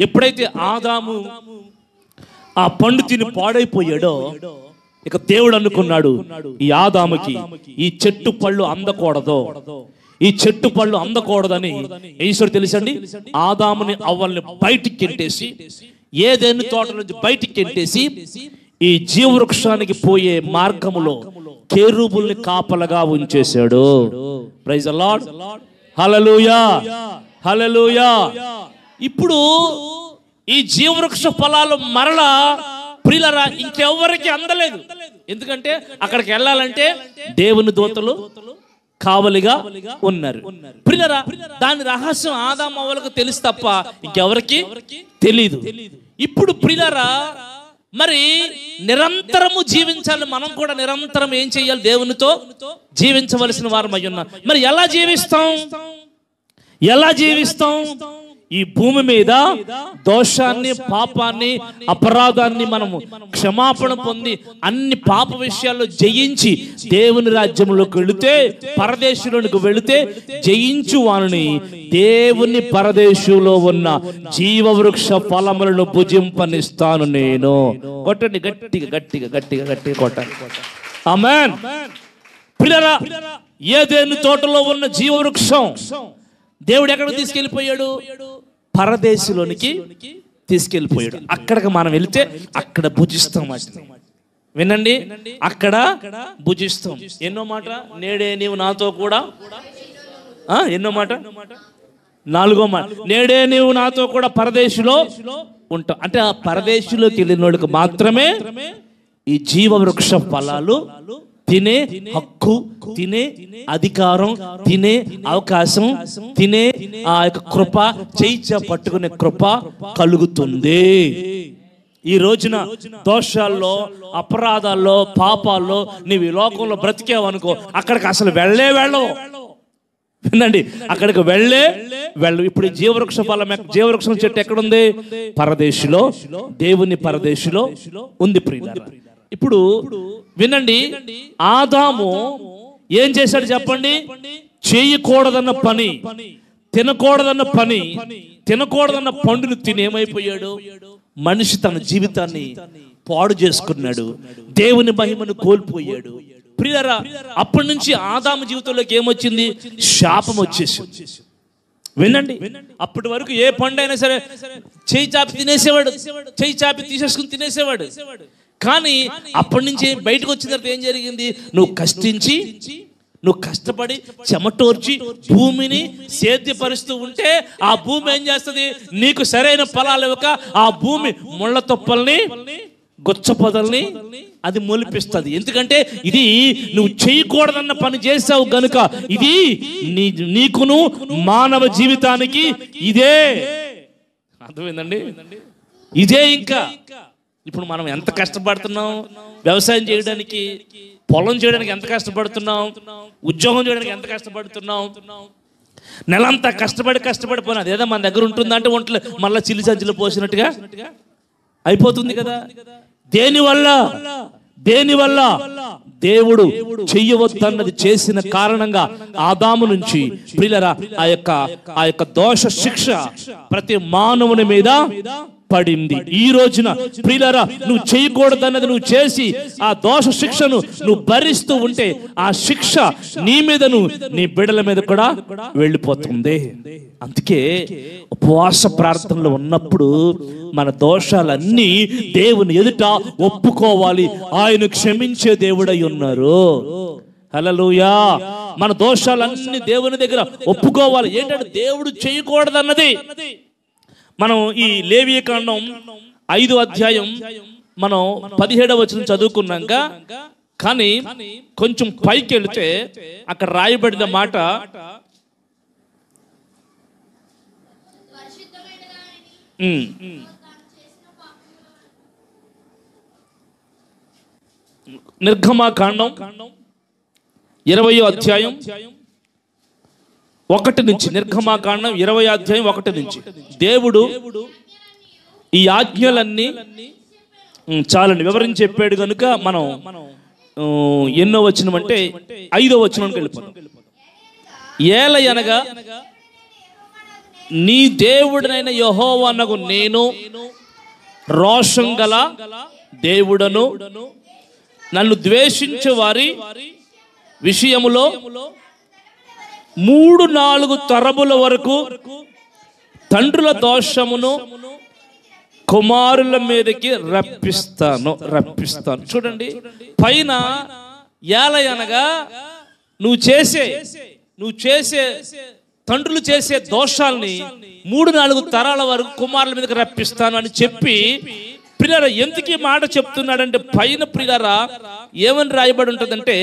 ఎప్పుడైతే ఆదాము ఆ పండు తిని పాడైపోయాడో, ఇక దేవుడు అనుకున్నాడు, ఈ ఆదాముకి ఈ చెట్టు పళ్ళు అందకూడదని ఈశ్వరుడు తెలుసండి. ఆదాముని అవ్వల్ని బయటికి గెంటేసి, ఏదైనా తోట నుంచి బయటికి గెంటేసి, ఈ జీవవృక్షానికి పోయే మార్గములో కెరూబుల్ని కాపలగా ఉంచేశాడు. ప్రైజ్ ది లార్డ్, హల్లెలూయా. ఇప్పుడు ఈ జీవవృక్ష ఫలాలు మరలా ప్రియులారా ఇంకెవ్వరికి అందలేదు. ఎందుకంటే అక్కడికి వెళ్ళాలంటే దేవుని దూతలు కావలిగా ఉన్నారు. ప్రియులారా, దాని రహస్యం ఆదాము అవ్వలకు తెలుసు తప్ప ఇంకెవరికి తెలీదు. ఇప్పుడు ప్రియులారా, మరి నిరంతరము జీవించాలి. మనం కూడా నిరంతరం ఏం చేయాలి? దేవునితో జీవించవలసిన వారం అయి ఉన్నాం. మరి ఎలా జీవిస్తాం? ఈ భూమి మీద దోషాన్ని, పాపాన్ని, అపరాధాన్ని మనము క్షమాపణ పొంది అన్ని పాప విషయాల్లో జయించి దేవుని రాజ్యంలోకి వెళితే, పరదేశంలోకి వెళితే, జయించు వారిని దేవుని పరదేశంలో ఉన్న జీవవృక్ష ఫలములను భుజింపనిస్తాను నేను. కొట్టండి గట్టిగా గట్టిగా గట్టిగా గట్టిగా కొట్టండి. ఆమేన్. ప్రియరా, ఏదెను తోటలో ఉన్న జీవవృక్షం దేవుడు ఎక్కడికి తీసుకెళ్ళిపోయాడు? పరదేశంలోనికి తీసుకెళ్ళిపోయాడు. అక్కడికి మనం వెళితే అక్కడ భుజిస్తాం. వినండి, అక్కడ భుజిస్తాం. ఎన్నో మాట, నేడే నీవు నాతో కూడా. ఎన్నో మాట, 4వ మాట, నేడే నీవు నాతో కూడా పరదేశంలో ఉంటాం. అంటే ఆ పరదేశంలోకి వెళ్ళిన వాళ్ళకి మాత్రమే ఈ జీవవృక్ష ఫలాలు తినే హక్కు, తినే అధికారం, తినే అవకాశం, తినే ఆ యొక్క కృప, చేయిచ పట్టుకునే కృప కలుగుతుంది. ఈ రోజున దోషాల్లో, అపరాధాల్లో, పాపాల్లో నీవు ఈ లోకంలో బ్రతికేవనుకో, అక్కడికి అసలు వెళ్ళవు. వినండి, అక్కడికి వెళ్ళు. ఇప్పుడు జీవవృక్ష ఫలం, జీవవృక్షం చెట్టు ఎక్కడుంది? పరదేశిలో, దేవుని పరదేశిలో ఉంది ప్రియులారా. ఇప్పుడు వినండి, ఆదాము ఏం చేశాడు చెప్పండి? చేయకూడదన్న పని, తినకూడదన్న పని, తినకూడదన్న పండును తిని ఏమైపోయాడు? మనిషి తన జీవితాన్ని పాడు చేసుకున్నాడు, దేవుని మహిమను కోల్పోయాడు. ప్రియరా, అప్పటి నుంచి ఆదాము జీవితంలోకి ఏమొచ్చింది? శాపం వచ్చేసింది. వినండి, అప్పటి వరకు ఏ పండు అయినా సరే చేయి చాపి తినేసేవాడు, చేయి చాపి తీసేసుకుని తినేసేవాడు. కానీ అప్పటి నుంచి బయటకు వచ్చిన తర్వాత ఏం జరిగింది? నువ్వు కష్టపడి చెమటోర్చి భూమిని సేద్యపరుస్తూ ఉంటే ఆ భూమి ఏం చేస్తుంది? నీకు సరైన ఫలాలు ఇవ్వక ఆ భూమి ముళ్ళ తొప్పల్ని, గొచ్చపొదల్ని అది మొలిపిస్తుంది. ఎందుకంటే ఇది నువ్వు చేయకూడదన్న పని చేసావు గనుక. ఇది నీకును మానవ జీవితానికి ఇదే. అర్థమైందండి? ఇదే. ఇంకా ఇప్పుడు మనం ఎంత కష్టపడుతున్నాం? వ్యవసాయం చేయడానికి, పొలం చేయడానికి ఎంత కష్టపడుతున్నాం? ఉద్యోగం చేయడానికి ఎంత కష్టపడుతున్నాం? నెలంతా కష్టపడిపోయినా అదేదో మన దగ్గర ఉంటుందా అంటే ఒంట్లో మళ్ళీ చిల్లి సంచులు పోసినట్టుగా అయిపోతుంది కదా. దేనివల్ల? దేవుడు చెయ్యవద్దన్నది చేసిన కారణంగా ఆదాము నుంచి ప్రియులారా ఆ యొక్క దోష శిక్ష ప్రతి మానవుని మీద పడింది. ఈ రోజున ప్రియులారా, నువ్వు చేయకూడదన్నది నువ్వు చేసి ఆ దోష శిక్షను నువ్వు భరిస్తూ ఉంటే ఆ శిక్ష నీ మీదను, నీ బిడ్డల మీద కూడా వెళ్ళిపోతుంది. అందుకే ఉపవాస ప్రార్థనలో ఉన్నప్పుడు మన దోషాలన్నీ దేవుని ఎదుట ఒప్పుకోవాలి. ఆయన క్షమించే దేవుడై ఉన్నారు. హల్లెలూయా. మన దోషాలన్నీ దేవుని దగ్గర ఒప్పుకోవాలి. ఏంటంటే దేవుడు చేయకూడదన్నది. మనం ఈ లేవియకాండం 5వ అధ్యాయం మనం 17వ వచనం చదువుకున్నాక, కానీ కొంచెం పైకి వెళితే అక్కడ రాయబడిన మాట, నిర్గమాకాండం 20వ అధ్యాయం 1 నుంచి, నిర్గమాకాండం 20వ అధ్యాయం 1 నుంచి దేవుడు ఈ ఆజ్ఞలన్నీ చాలండి వివరించి చెప్పాడు కనుక మనం ఎన్నో వచనం అంటే 5వ వచనానికి వెళ్ళిపోతాం. ఏలయనగా నీ దేవుడనైన యెహోవానగు నేను రోషం గల దేవుడను, నన్ను ద్వేషించే వారి విషయములో 3-4 తరముల వరకు తండ్రుల దోషమును కుమారుల మీదకి రప్పిస్తాను. చూడండి, పైన ఏలయనగా నువ్వు చేసే తండ్రులు చేసే దోషాలని 3-4 తరాల వరకు కుమారుల మీదకి రప్పిస్తాను అని చెప్పి, ప్రియులారా ఎందుకు మాట చెప్తున్నాడంటే, పైన ప్రియులారా ఏమని రాయబడి ఉంటుందంటే,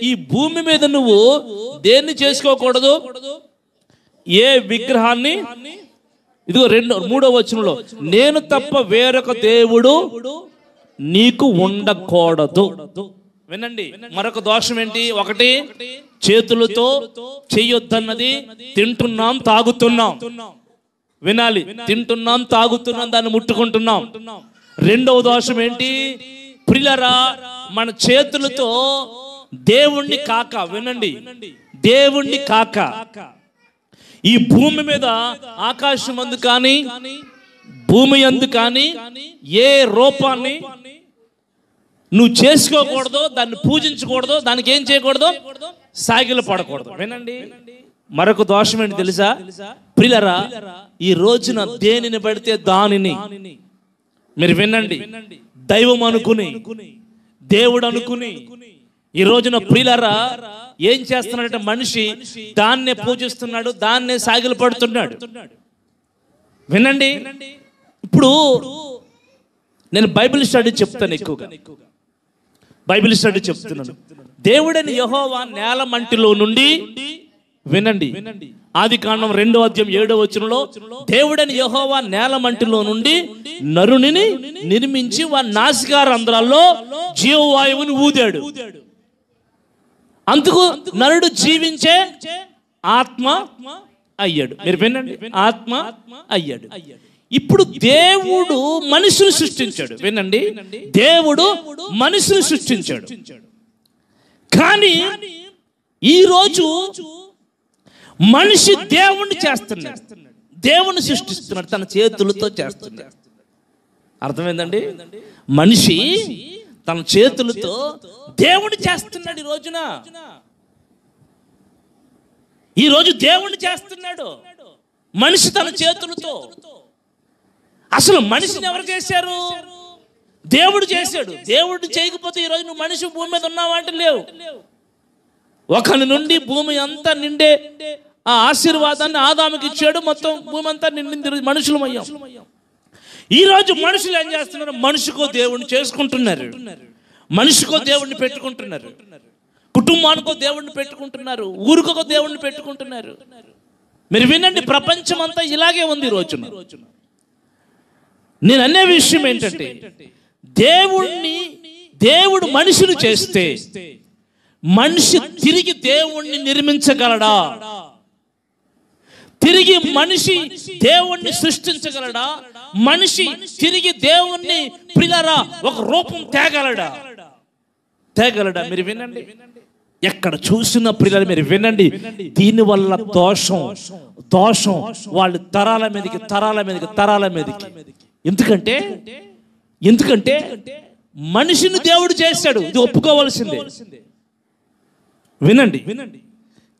ఈ భూమి మీద నువ్వు దేన్ని చేసుకోకూడదు? ఏ విగ్రహాన్ని. ఇదిగో 3వ వచనంలో, నేను తప్ప వేరొక దేవుడు నీకు ఉండకూడదు. వినండి, మరొక దోషం ఏంటి? 1 చేతులతో చెయ్యొద్దన్నది. తింటున్నాం, తాగుతున్నాం. వినాలి. తింటున్నాం, తాగుతున్నాం, దాన్ని ముట్టుకుంటున్నాం. రెండవ దోషం ఏంటి? ప్రియులారా, మన చేతులతో దేవుణ్ణి కాక, వినండి, దేవుణ్ణి కాక ఈ భూమి మీద ఆకాశం అందు కానీ భూమి అందు కానీ ఏ రూపాన్ని నువ్వు చేసుకోకూడదు, దాన్ని పూజించకూడదు, దానికి ఏం చేయకూడదు, సాగిలు పడకూడదు. వినండి, మరొక దోషం ఏంటి తెలుసా ప్రియులారా? ఈ రోజున దేనిని పడితే దానిని, మీరు వినండి, దైవం అనుకుని, దేవుడు అనుకుని ఈ రోజున ప్రియులారా ఏం చేస్తున్నాడంటే మనిషి దాన్నే పూజిస్తున్నాడు, దాన్నే సాగిలు పడుతున్నాడు. వినండి, ఇప్పుడు నేను బైబిల్ స్టడీ చెప్తాను, ఎక్కువగా బైబిల్ స్టడీ చెప్తున్నాను. దేవుడని యెహోవా నేల మంటిలో నుండి, వినండి, ఆదికాండం 2వ అధ్యాయం 7వ వచనంలో దేవుడని యెహోవా నేల మంటిలో నుండి నరునిని నిర్మించి వారి నాసికారంధ్రాల్లో జీవవాయువుని ఊదాడు. అందుకు నరుడు జీవించే ఆత్మ అయ్యాడు. మీరు వినండి, ఆత్మ అయ్యాడు. ఇప్పుడు దేవుడు మనిషిని సృష్టించాడు. వినండి, దేవుడు మనిషిని సృష్టించాడు. కానీ ఈరోజు మనిషి దేవుణ్ణి చేస్తున్నాడు, దేవుణ్ణి సృష్టిస్తున్నాడు, తన చేతులతో చేస్తున్నాడు. అర్థమైందండి? మనిషి తన చేతులతో దేవుణ్ణి చేస్తున్నాడు. ఈ రోజు దేవుణ్ణి చేస్తున్నాడు మనిషి తన చేతులతో. అసలు మనిషిని ఎవరు చేశారు? దేవుడు చేశాడు. దేవుడు చేయకపోతే ఈరోజు నువ్వు మనిషి భూమి మీద ఉన్నావా అంటే లేవు. ఒకని నుండి భూమి అంతా నిండే ఆ ఆశీర్వాదాన్ని ఆదాముకి ఇచ్చాడు. మొత్తం భూమి అంతా నిండింది, మనుషులమయ్యాం. ఈరోజు మనుషులు ఏం చేస్తున్నారు? మనిషికో దేవుణ్ణి చేసుకుంటున్నారు, మనిషికో దేవుణ్ణి పెట్టుకుంటున్నారు, కుటుంబానికో దేవుణ్ణి పెట్టుకుంటున్నారు, ఊరికో దేవుణ్ణి పెట్టుకుంటున్నారు. మీరు వినండి, ప్రపంచం అంతా ఇలాగే ఉంది ఈ రోజున. నేను అనే విషయం ఏంటంటే, దేవుడు మనిషిని చేస్తే మనిషి తిరిగి దేవుణ్ణి నిర్మించగలడా? తిరిగి మనిషి దేవుణ్ణి సృష్టించగలడా? మనిషి తిరిగి దేవుణ్ణి ప్రియులారా ఒక రూపం తేగలడా? మీరు వినండి, ఎక్కడ చూసిన ప్రియులారా మీరు వినండి, దీనివల్ల దోషం వాళ్ళు తరాల మీదకి. ఎందుకంటే మనిషిని దేవుడు చేశాడు, ఇది ఒప్పుకోవాల్సిందే. వినండి,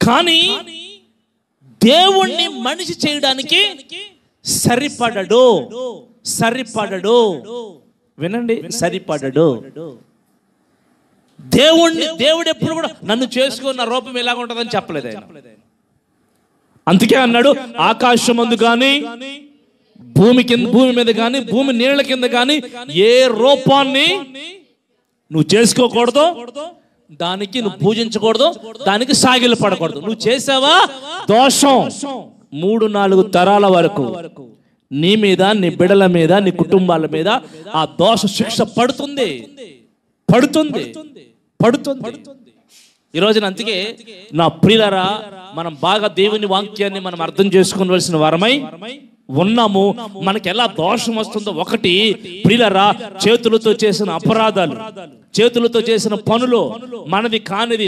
కానీ దేవుణ్ణి మనిషి చేయడానికి సరిపడడు. వినండి, సరిపడడు. దేవుడు ఎప్పుడు కూడా నన్ను చేసుకున్న రూపం ఎలాగ ఉంటుందని చెప్పలేదు ఆయన. అందుకే అన్నాడు, ఆకాశమందు కానీ భూమి మీద కానీ భూమి నీళ్ళ కింద కానీ ఏ రూపాన్ని నువ్వు చేసుకోకూడదు, దానికి నువ్వు పూజించకూడదు, దానికి సాగిలు పడకూడదు. నువ్వు చేసావా దోషం 3-4 తరాల వరకు నీ మీద, నీ బిడ్డల మీద, నీ కుటుంబాల మీద ఆ దోష శిక్ష పడుతుంది. ఈ రోజున అందుకే నా ప్రియులారా, మనం బాగా దేవుని వాక్యాన్ని మనం అర్థం చేసుకోవలసిన వారమై ఉన్నాము. మనకి ఎలా దోషం వస్తుందో, ఒకటి ప్రియులారా, చేతులతో చేసిన అపరాధాలు, చేతులతో చేసిన పనులు, మనది కానిది,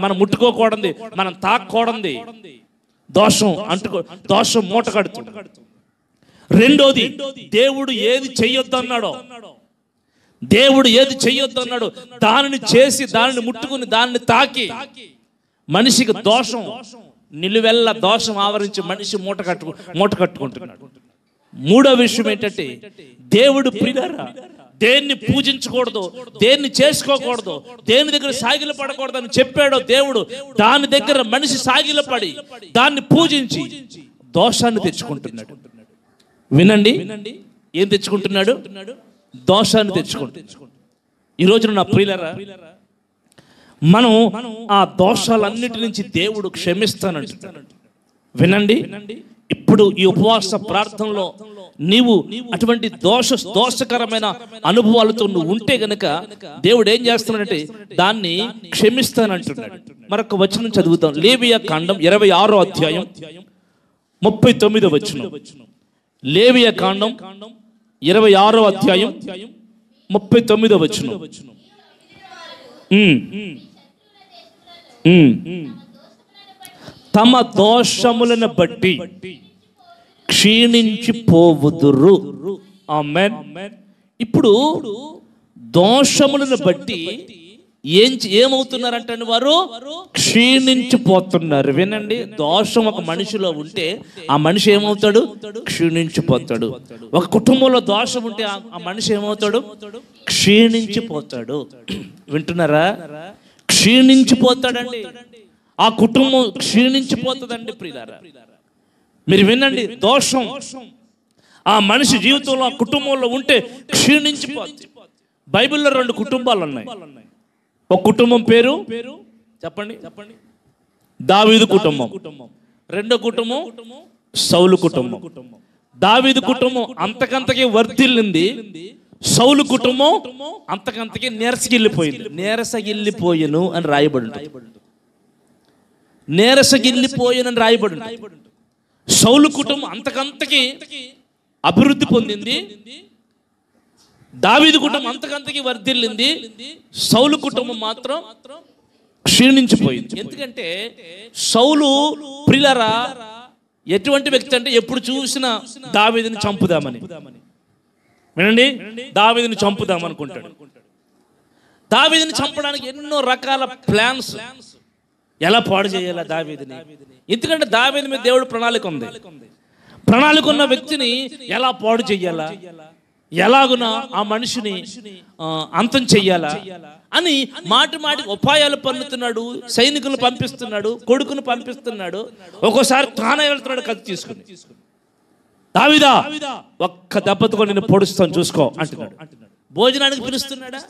మనం ముట్టుకోకూడదు, మనం తాకూడదు, దోషం మూట కడుతుంది. రెండోది, దేవుడు ఏది చెయ్యొద్దన్నాడో, దానిని చేసి, దానిని ముట్టుకుని, దానిని తాకి మనిషికి దోషం, నిలువెల్ల దోషం ఆవరించి మనిషి మూట కట్టుకుంటున్నాడు. మూడో విషయం ఏంటంటే, దేవుడు ప్రియులారా దేన్ని పూజించకూడదు, దేన్ని చేసుకోకూడదు, దేని దగ్గర సాగిలు పడకూడదు అని చెప్పాడో దేవుడు, దాని దగ్గర మనిషి సాగిలు పడి దాన్ని పూజించి దోషాన్ని తెచ్చుకుంటున్నాడు. వినండి, ఏం తెచ్చుకుంటున్నాడు? దోషాన్ని తెచ్చుకుంటున్నాడు. ఈ రోజున నా ప్రియులారా, మనం ఆ దోషాలన్నిటి నుంచి దేవుడు క్షమిస్తానంటున్నాడు. వినండి, ఇప్పుడు ఈ ఉపవాస ప్రార్థనలో నీవు అటువంటి దోషకరమైన అనుభవాలతో నువ్వు ఉంటే గనక దేవుడు ఏం చేస్తున్నాడంటే దాన్ని క్షమిస్తానంటున్నాడు. మరొక వచనం చదువుతాం, లేవియా కాండం 26వ అధ్యాయం 39వ వచనం. లేవియ కాండం 26వ అధ్యాయం 39వ వచనం. తమ దోషములను బట్టి క్షీణించిపోవుదురు. ఆమేన్. ఇప్పుడు దోషములను బట్టి ఏమవుతున్నారంటే వారు క్షీణించిపోతున్నారు. వినండి, దోషం ఒక మనిషిలో ఉంటే ఆ మనిషి ఏమవుతాడు? క్షీణించిపోతాడు. ఒక కుటుంబంలో దోషం ఉంటే ఆ మనిషి ఏమవుతాడు? క్షీణించిపోతాడు. వింటున్నారా? క్షీణించిపోతాడండి. ఆ కుటుంబం క్షీణించిపోతుందండి ప్రియులారా. మీరు వినండి, దోషం ఆ మనిషి జీవితంలో, ఆ కుటుంబంలో ఉంటే క్షీణించిపోతుంది. బైబిల్లో 2 కుటుంబాలు ఉన్నాయి. ఒక కుటుంబం పేరు చెప్పండి, దావీదు కుటుంబం. రెండో కుటుంబం సౌలు కుటుంబం. దావీదు కుటుంబం అంతకంతకి వర్ధిల్లింది, సౌలు కుటుంబం అంతకంతకి నీరసగిల్లిపోయింది. నీరసగిల్లిపోయెను అని రాయబడి ఉంటుంది. నీరసగిల్లిపోయెను అని రాయబడి ఉంటుంది. సౌలు కుటుంబం అంతకంతకి అభివృద్ధి పొందింది, దావీదు కుటుంబం అంతకంతకి వర్ధిల్లింది, సౌలు కుటుంబం మాత్రం క్షీణించిపోయింది. ఎందుకంటే సౌలు ప్రియులారా ఎటువంటి వ్యక్తి అంటే ఎప్పుడు చూసినా దావీదుని చంపుదామని. వినండి, దావీదుని చంపుదామనుకుంటాడు. దావీదుని చంపడానికి ఎన్నో రకాల ప్లాన్స్, ఎలా పాడు చేయాలా దావీదుని. ఎందుకంటే దావీదు మీద దేవుడు ప్రణాళిక ఉంది. ప్రణాళిక ఉన్న వ్యక్తిని ఎలా పాడు చెయ్యాలా, ఎలాగునా ఆ మనిషిని అంతం చెయ్యాలా అని మాటి మాటికి ఉపాయాలు పన్నుతున్నాడు. సైనికులు పంపిస్తున్నాడు, కొడుకును పంపిస్తున్నాడు, ఒక్కోసారి తానే వెళ్తున్నాడు కత్తి తీసుకుని. దావీదా ఒక్క దెబ్బతో నేను పొడుస్తాను చూసుకో అంటున్నాడు. భోజనానికి పిలుస్తున్నాడా,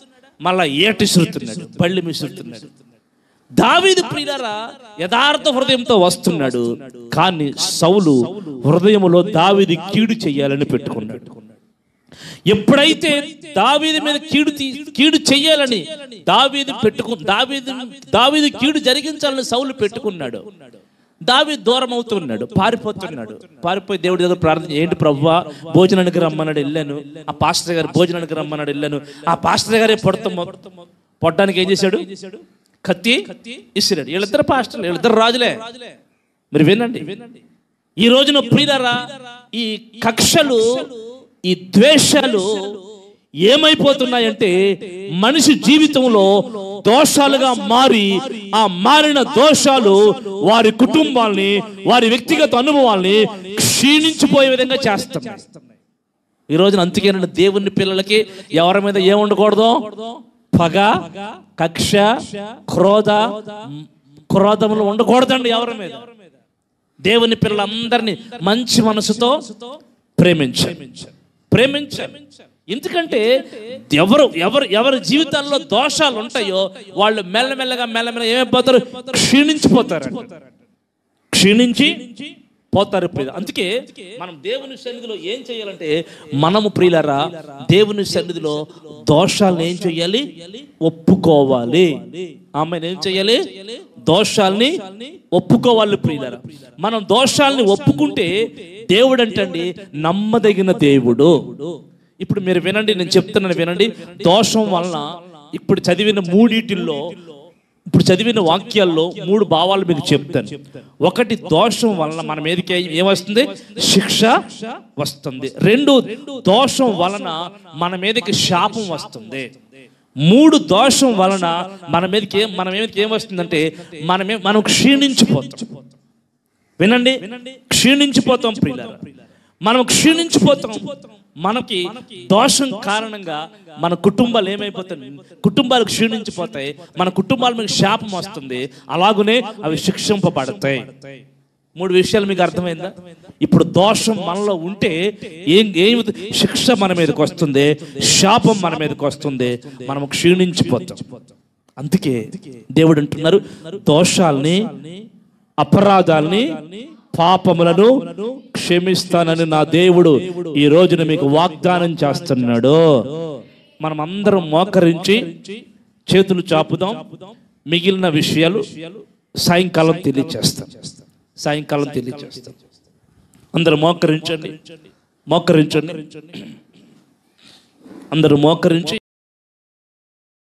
మళ్ళా ఏటి విసురుతున్నాడు, బళ్ళి విసురుతున్నాడు. దావీదు ప్రియులారా యథార్థ హృదయంతో వస్తున్నాడు, కానీ సౌలు హృదయములో దావీదు కీడు చెయ్యాలని పెట్టుకున్నాడు. ఎప్పుడైతే దావీదు మీద కీడు చెయ్యాలని దావీదు కీడు జరిగించాలని సౌలు పెట్టుకున్నాడు, దావీదు దూరం అవుతున్నాడు, పారిపోయి దేవుడి దగ్గర ప్రార్థన, ఏంటి ప్రభువా భోజనానికి రమ్మన్నాడు వెళ్ళాను, ఆ పాస్టర్ గారు భోజనానికి రమ్మన్నాడు వెళ్ళాను, ఆ పాస్టర్ గారే పొట్టడానికి ఏం చేశాడు? కత్తి ఇసిరాడు. వీళ్ళిద్దరు పాస్టర్లు, వీళ్ళిద్దరు రాజులే. మీరు వినండి, ఈ రోజున ప్రియులారా ఈ కక్షలు, ఈ ద్వేషాలు ఏమైపోతున్నాయంటే మనిషి జీవితంలో దోషాలుగా మారి, ఆ మారిన దోషాలు వారి కుటుంబాల్ని, వారి వ్యక్తిగత అనుభవాల్ని క్షీణించిపోయే విధంగా చేస్తున్నాయి ఈ రోజున. అందుకేనండి దేవుని పిల్లలకి ఎవరి మీద ఏముండకూడదు? పగ, కక్ష, క్రోధములు ఉండకూడదండి ఎవరి మీద. దేవుని పిల్లలందరినీ మంచి మనసుతో ప్రేమించాలి. ఎందుకంటే ఎవరి జీవితాల్లో దోషాలు ఉంటాయో వాళ్ళు మెల్లమెల్లగా ఏమైపోతారు? క్షీణించి పోతారు. అందుకే మనం దేవుని సన్నిధిలో ఏం చేయాలంటే, మనము ప్రియులారా దేవుని సన్నిధిలో దోషాలను ఏం చేయాలి? ఒప్పుకోవాలి. ఆమె ఏం చేయాలి? దోషాల్ని ఒప్పుకోవాలి ప్రియులారా. మనం దోషాల్ని ఒప్పుకుంటే దేవుడు అంటండి నమ్మదగిన దేవుడు. ఇప్పుడు మీరు వినండి, నేను చెప్తున్నాను వినండి. దోషం వలన ఇప్పుడు చదివిన వాక్యాల్లో 3 భావాలు మీకు చెప్తాను. ఒకటి, దోషం వలన మన మీదకి ఏమొస్తుంది? శిక్ష వస్తుంది. 2, దోషం వలన మన మీదకి శాపం వస్తుంది. 3, దోషం వలన మన మీదకి ఏమొస్తుందంటే మనం క్షీణించిపోతాం. వినండి, క్షీణించిపోతాం ప్రియులారా. మనం క్షీణించిపోతాం. మనకి దోషం కారణంగా మన కుటుంబాలు ఏమైపోతాయి? కుటుంబాలు క్షీణించిపోతాయి. మన కుటుంబాల మీద శాపం వస్తుంది, అలాగునే అవి శిక్షింపబడతాయి. 3 విషయాలు మీకు అర్థమైందా? ఇప్పుడు దోషం మనలో ఉంటే శిక్ష మన మీదకి వస్తుంది, శాపం మన మీదకి వస్తుంది, మనం క్షీణించిపోతాం. అందుకే దేవుడు అంటున్నారు, దోషాల్ని, అపరాధాల్ని, పాపములను క్షమిస్తానని నా దేవుడు ఈ రోజున మీకు వాగ్దానం చేస్తున్నాడు. మనం అందరం మోకరించి చేతులు చాపుదాం. మిగిలిన విషయాలు సాయంకాలం తెలియచేస్తాం. అందరూ మోకరించండి. మోకరించండి, అందరూ మోకరించి